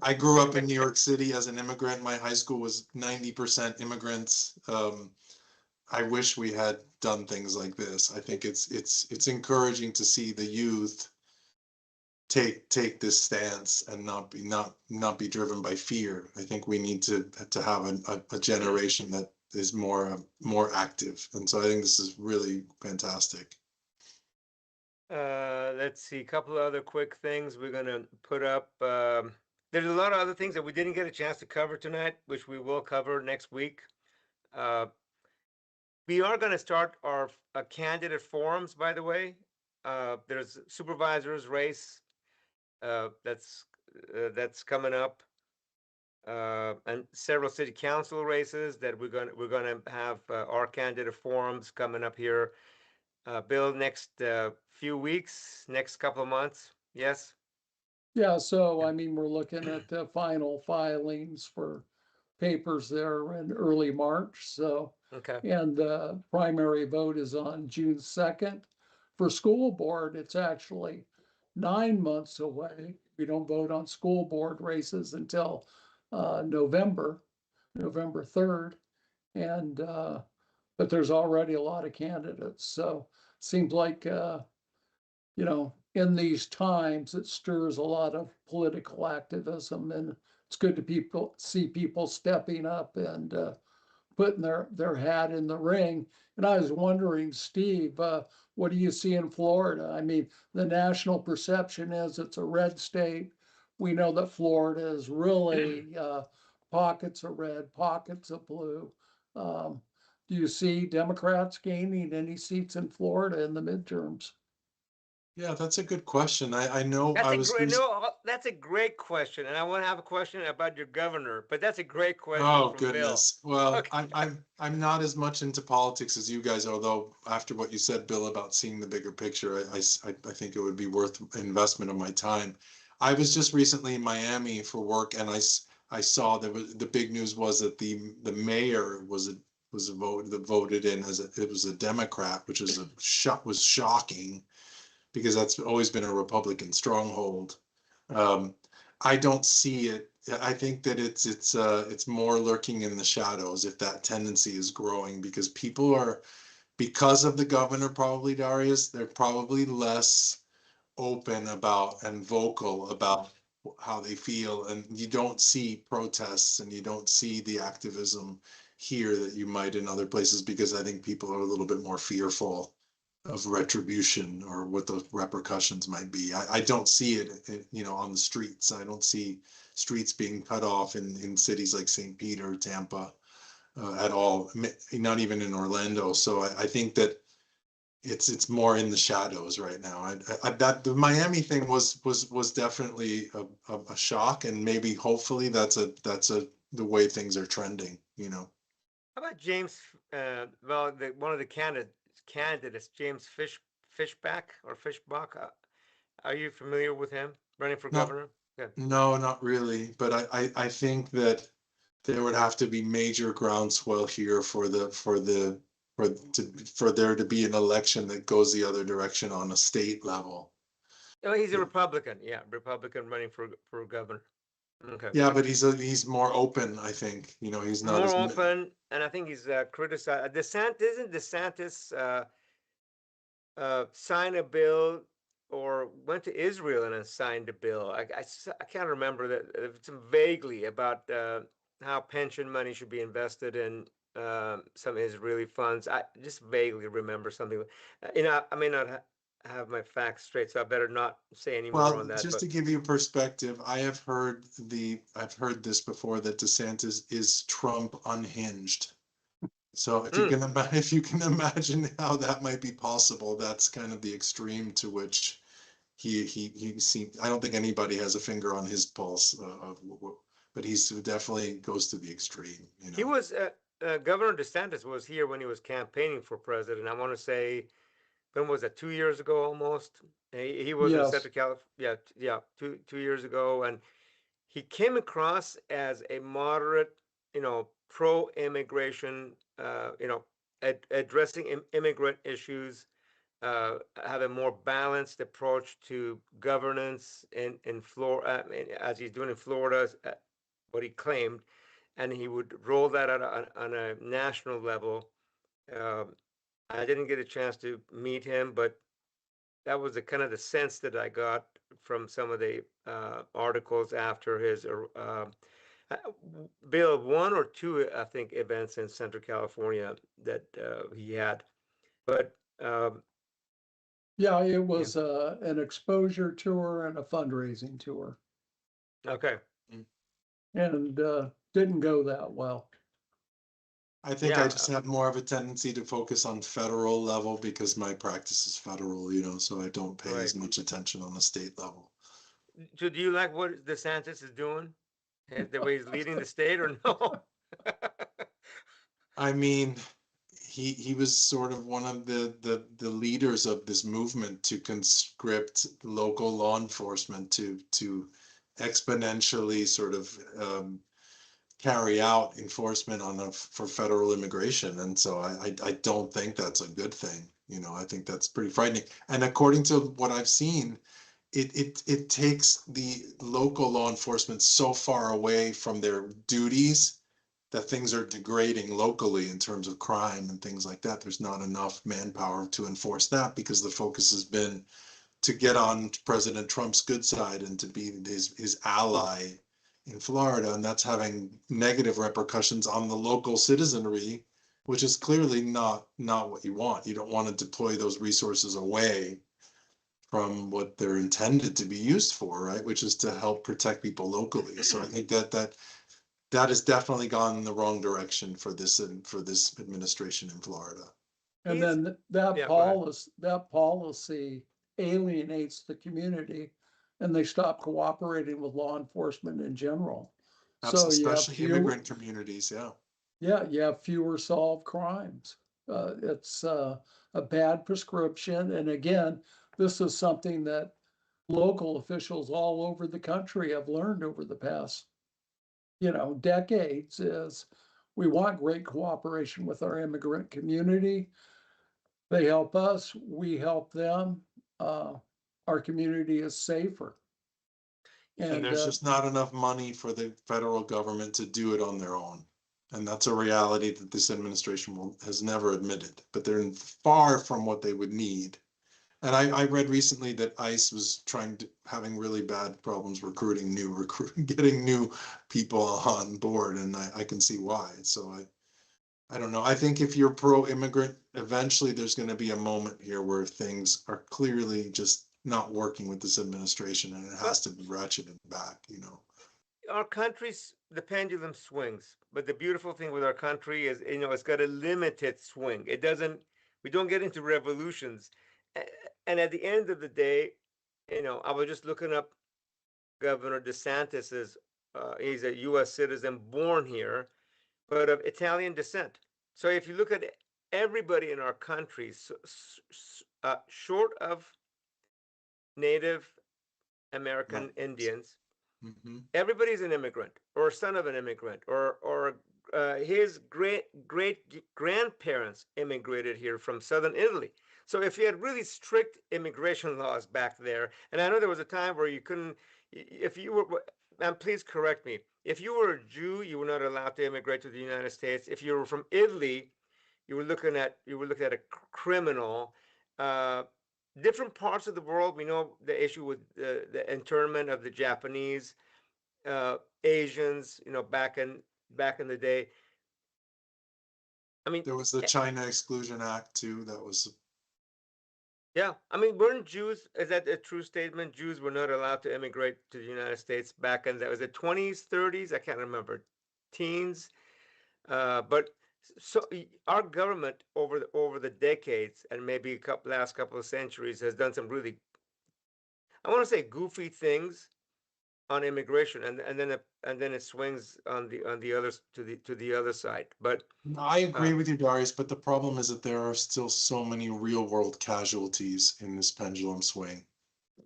I grew up in New York City as an immigrant. My high school was 90% immigrants. I wish we had done things like this. I think it's encouraging to see the youth take this stance and not be driven by fear. I think we need to have a generation that is more active, and so I think this is really fantastic. Let's see, a couple of other quick things we're gonna put up. There's a lot of other things that we didn't get a chance to cover tonight, which we will cover next week. Uh, we are going to start our candidate forums, by the way. There's supervisors race that's coming up, and several city council races that we're gonna have our candidate forums coming up here. Bill, next few weeks, next couple of months. Yes. Yeah, so I mean, we're looking at the final filings for papers there in early March. So, Okay. and the primary vote is on June 2nd. For school board, it's actually 9 months away. We don't vote on school board races until November 3rd. And but there's already a lot of candidates. So seems like in these times, it stirs a lot of political activism, and it's good to see people stepping up and putting their hat in the ring. And I was wondering, Steve, what do you see in Florida? I mean, the national perception is it's a red state. We know that Florida is really pockets of red, pockets of blue. Um, do you see Democrats gaining any seats in Florida in the midterms? Yeah, that's a good question. I know That's I a was great no. That's a great question, and I want to have a question about your governor. But that's a great question Oh from Bill. goodness. Well, Okay. I'm not as much into politics as you guys, although after what you said, Bill, about seeing the bigger picture, I think it would be worth investment of my time. I was just recently in Miami for work, and I saw the big news was that the mayor was a vote that voted in it was a Democrat, which was shocking because that's always been a Republican stronghold. Um, I don't see it. I think that it's more lurking in the shadows if that tendency is growing because people are, because of the governor, probably Darius, they're probably less open about and vocal about how they feel, and you don't see protests and you don't see the activism here that you might in other places because I think people are a little bit more fearful of retribution or what the repercussions might be. I don't see it, on the streets. I don't see streets being cut off in cities like St. Peter, Tampa, at all. Not even in Orlando. So I think that it's more in the shadows right now. That the Miami thing was definitely a shock, and maybe hopefully that's the way things are trending. How about James? Well, one of the candidates, James Fishback or Fishbach. Are you familiar with him running for Not governor? Yeah. No, not really. But I think that there would have to be major groundswell here for there to be an election that goes the other direction on a state level. Oh, he's a Republican. Yeah, Republican running for governor. Okay. Yeah, but he's more open, I think. He's not More as open, and I think he's criticized. DeSantis signed a bill or went to Israel and signed a bill. I can't remember that. It's vaguely about how pension money should be invested in some Israeli funds. I just vaguely remember something. You know, I may not have my facts straight, so I better not say any more on Well, that. just But to give you perspective, I've heard this before that DeSantis is Trump unhinged. So if you mm, can if you can imagine how that might be possible, that's kind of the extreme to which he seems. I don't think anybody has a finger on his pulse but he's definitely goes to the extreme, you he know. was Governor DeSantis was here when he was campaigning for president. I want to say when was that? 2 years ago almost. He was in Yes. Central California. Yeah, yeah, 2 years ago, and he came across as a moderate, pro-immigration, addressing immigrant issues, have a more balanced approach to governance in Florida, as he's doing in Florida, what he claimed, and he would roll that out on a national level. Um, I didn't get a chance to meet him, but that was the kind of the sense that I got from some of the articles after his uh, Bill, one or two, I think, events in Central California that he had. But Yeah, it yeah, was an exposure tour and a fundraising tour, okay, and didn't go that well. I think I yeah. just have more of a tendency to focus on federal level because my practice is federal, you know, so I don't pay Right. as much attention on the state level. So, do you like what DeSantis is doing? The way he's leading the state, or no? I mean, he was sort of one of the leaders of this movement to conscript local law enforcement to exponentially sort of carry out enforcement for federal immigration. And so I don't think that's a good thing. You know, I think that's pretty frightening. And according to what I've seen, it takes the local law enforcement so far away from their duties that things are degrading locally in terms of crime and things like that. There's not enough manpower to enforce that because the focus has been to get on President Trump's good side and to be his ally in Florida. And that's having negative repercussions on the local citizenry, which is clearly not what you want. You don't want to deploy those resources away from what they're intended to be used for, right? Which is to help protect people locally. So I think that has definitely gone in the wrong direction for this and for this administration in Florida. And He's then that Yeah. Go ahead. policy alienates the community, and they stop cooperating with law enforcement in general. So you have Especially immigrant communities, yeah. you have fewer solved crimes. It's a bad prescription. And again, this is something that local officials all over the country have learned over the past, decades is we want great cooperation with our immigrant community. They help us, we help them. Uh, our community is safer. And And there's just not enough money for the federal government to do it on their own. And that's a reality that this administration has never admitted, but they're far from what they would need. And I read recently that ICE was having really bad problems getting new people on board, and I can see why. So I don't know. I think if you're pro-immigrant, eventually there's going to be a moment here where things are clearly just not working with this administration, and it has But to be ratcheted back, you know. our country's the pendulum swings. But the beautiful thing with our country is, it's got a limited swing. It doesn't. We don't get into revolutions. And at the end of the day, I was just looking up Governor DeSantis's. He's a U.S. citizen born here, but of Italian descent. So if you look at everybody in our country, short of Native Right. American Indians, Hmm. everybody's an immigrant or son of an immigrant or his great grandparents immigrated here from southern Italy. So if you had really strict immigration laws back there, and I know there was a time where you couldn't, if you were, and please correct me, if you were a Jew, you were not allowed to immigrate to the United States. If you were from Italy, you were looking at a criminal. Uh, Different parts of the world, we know the issue with the internment of the Japanese, Asians, back in the day. I mean, There was the China Exclusion Act too. That was, yeah. I mean, weren't Jews? Is that a true statement? Jews were not allowed to immigrate to the United States back in that was the 20s, 30s. I can't remember, teens. But so our government over the decades and maybe last couple of centuries has done some really, I want to say, goofy things on immigration, and then it swings on the other to the other side. But I uh, agree with you, Darius, but the problem is that there are still so many real world casualties in this pendulum swing.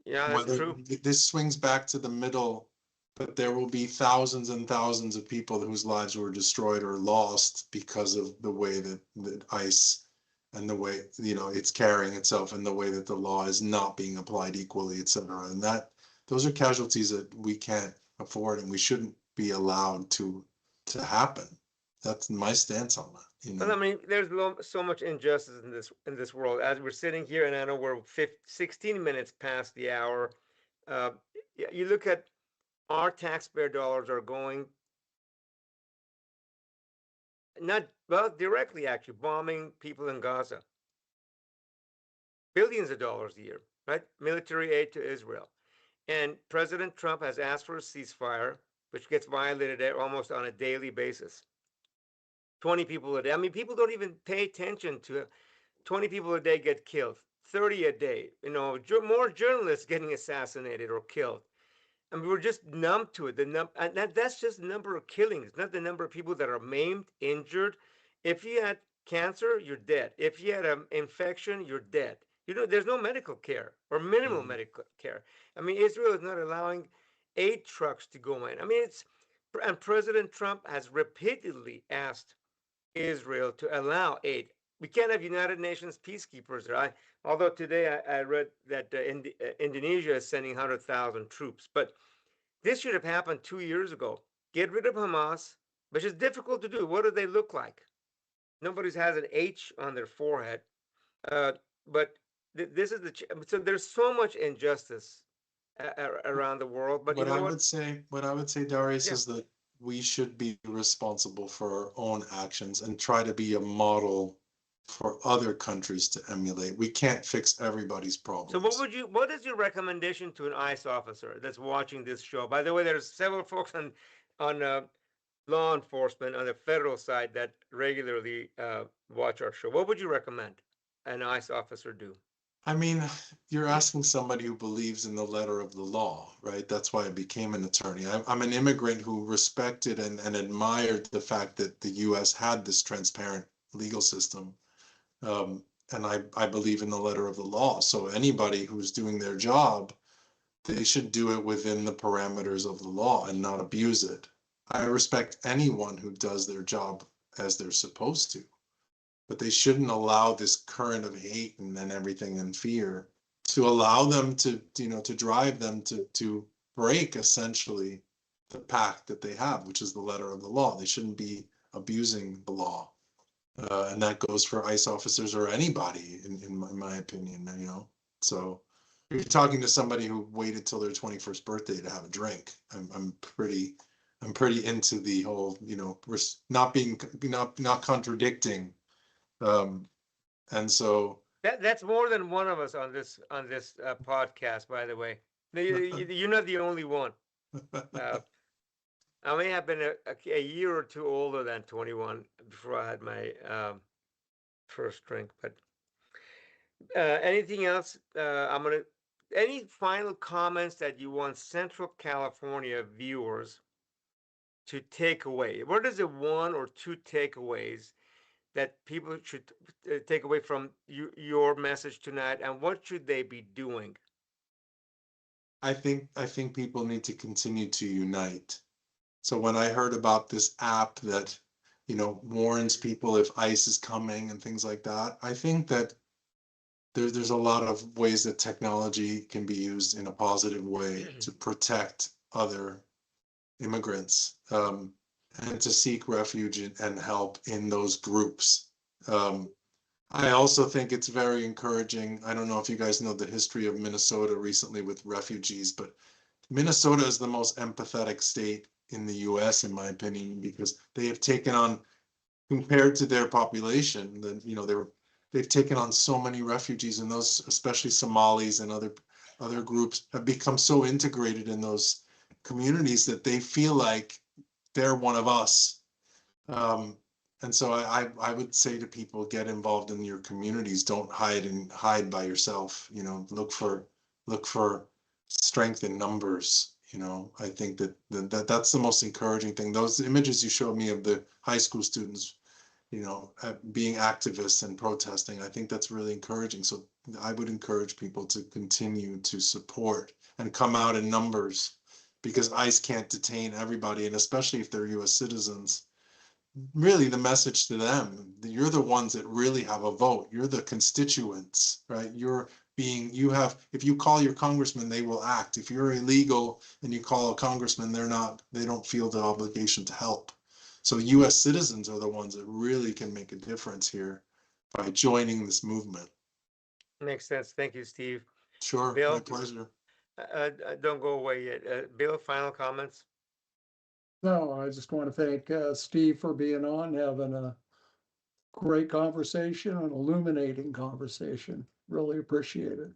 yeah, that's Whether true. this swings back to the middle, but there will be thousands and thousands of people whose lives were destroyed or lost because of the way that ICE and the way, it's carrying itself and the way that the law is not being applied equally, et cetera. And those are casualties that we can't afford and we shouldn't be allowed to happen. That's my stance on Well, I that. mean, there's so much injustice in this world. As we're sitting here, and I know we're 16 minutes past the hour. Uh, you look at our taxpayer dollars are going not well directly actually bombing people in Gaza, billions of dollars a year, right? Military aid to Israel, and President Trump has asked for a ceasefire, which gets violated almost on a daily basis. 20 people a day. I mean, people don't even pay attention to 20 people a day get killed, 30 a day. More journalists getting assassinated or killed. I mean, we're just numb to it. And that's just the number of killings, not the number of people that are maimed, injured. If you had cancer, you're dead. If you had an infection, you're dead. There's no medical care or minimal Mhm. medical care. I mean, Israel is not allowing aid trucks to go in. I mean, and President Trump has repeatedly asked Israel to allow aid. We can't have United Nations peacekeepers there. Although today I read that Indonesia is sending 100,000 troops, but this should have happened 2 years ago. Get rid of Hamas, which is difficult to do. What do they look like? Nobody has an H on their forehead. Uh, but this is so there's so much injustice around the world. But you know what? What I would say, Darius, Yeah. is that we should be responsible for our own actions and try to be a model for other countries to emulate. We can't fix everybody's So problems. what is your recommendation to an ICE officer that's watching this show? By the way, there's several folks on law enforcement on the federal side that regularly watch our show. What would you recommend an ICE officer do? I mean, you're asking somebody who believes in the letter of the law, right? That's why I became an attorney. I'm an immigrant who respected and admired the fact that the US had this transparent legal system. And I believe in the letter of the law. So anybody who's doing their job, they should do it within the parameters of the law and not abuse it. I respect anyone who does their job as they're supposed to, but they shouldn't allow this current of hate and everything and fear to allow them to drive them to break essentially the pact that they have, which is the letter of the law. They shouldn't be abusing the law. And that goes for ICE officers or anybody, in my opinion. So you're talking to somebody who waited till their 21st birthday to have a drink. I'm pretty into the whole, not being, not contradicting. Um, and so, That's more than one of us on this podcast, by the way. You're not the only one. Uh, I may have been a year or two older than 21 before I had my first drink. But anything else? Any final comments that you want Central California viewers to take away? What is the one or two takeaways that people should take away from your message tonight, and what should they be doing? I think people need to continue to unite. So when I heard about this app that, warns people if ICE is coming and things like that, I think that there's a lot of ways that technology can be used in a positive way to protect other immigrants, and to seek refuge and help in those groups. Um, I also think it's very encouraging. I don't know if you guys know the history of Minnesota recently with refugees, but Minnesota is the most empathetic state in the US, in my opinion, because they have taken on compared to their population, then, you know, they've taken on so many refugees, and those, especially Somalis and other groups, have become so integrated in those communities that they feel like they're one of us. And so I would say to people, get involved in your communities. Don't hide by yourself. You know, look for strength in numbers. You know, I think that's the most encouraging thing. Those images you showed me of the high school students, you know, being activists and protesting, I think that's really encouraging. So I would encourage people to continue to support and come out in numbers, because ICE can't detain everybody, and especially if they're US citizens. Really, the message to them, you're the ones that really have a vote. You're the constituents, right? If you call your congressman, they will act. If you're illegal and you call a congressman, they don't feel the obligation to help. So US citizens are the ones that really can make a difference here by joining this movement. Makes sense. Thank you, Steve. Sure, my Bill, pleasure. don't go away yet. Bill, final comments? No, I just want to thank Steve for being on, having a great conversation, an illuminating conversation. Really appreciate it.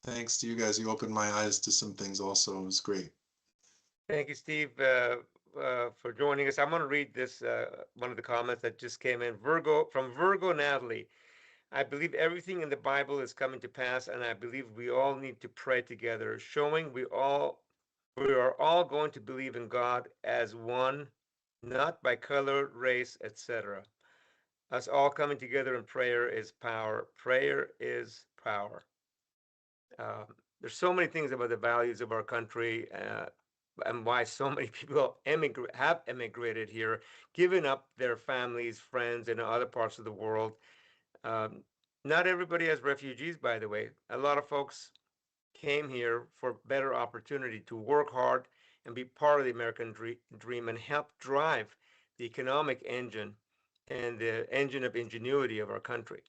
Thanks to you guys. You opened my eyes to some things also. It was great. Thank you, Steve, for joining us. I'm going to read this one of the comments that just came in. From Virgo Natalie. I believe everything in the Bible is coming to pass, and I believe we all need to pray together, showing we are all going to believe in God as one, not by color, race, etc. Us all coming together in prayer is power. Prayer is power. There's so many things about the values of our country, and why so many people have emigrated here, giving up their families, friends in other parts of the world. Um, Not everybody has refugees, by the way. A lot of folks came here for better opportunity to work hard and be part of the American dream and help drive the economic engine and the engine of ingenuity of our country.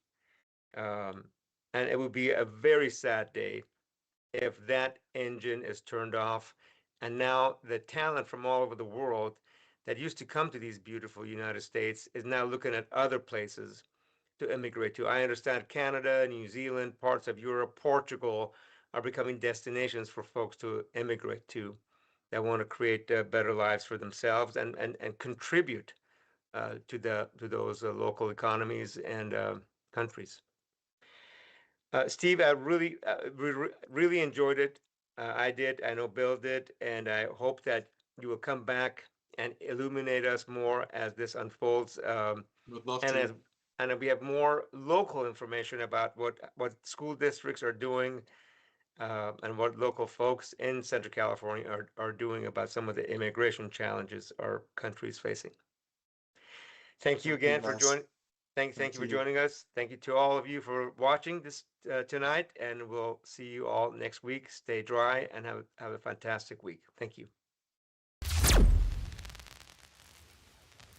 Um, and it would be a very sad day if that engine is turned off, and now the talent from all over the world that used to come to these beautiful United States is now looking at other places to immigrate to. I understand Canada, New Zealand, parts of Europe, Portugal are becoming destinations for folks to immigrate to that want to create better lives for themselves and contribute to those local economies and countries. Steve, I really enjoyed it. I did. I know Bill did, and I hope that you will come back and illuminate us more as this unfolds. Would love And to. we have more local information about what school districts are doing, and what local folks in Central California are doing about some of the immigration challenges our country is facing. Thank you Thank you again for guys. joining. Thank Thank you for you. joining us. Thank you to all of you for watching this tonight, and we'll see you all next week. Stay dry and have a fantastic week. Thank you.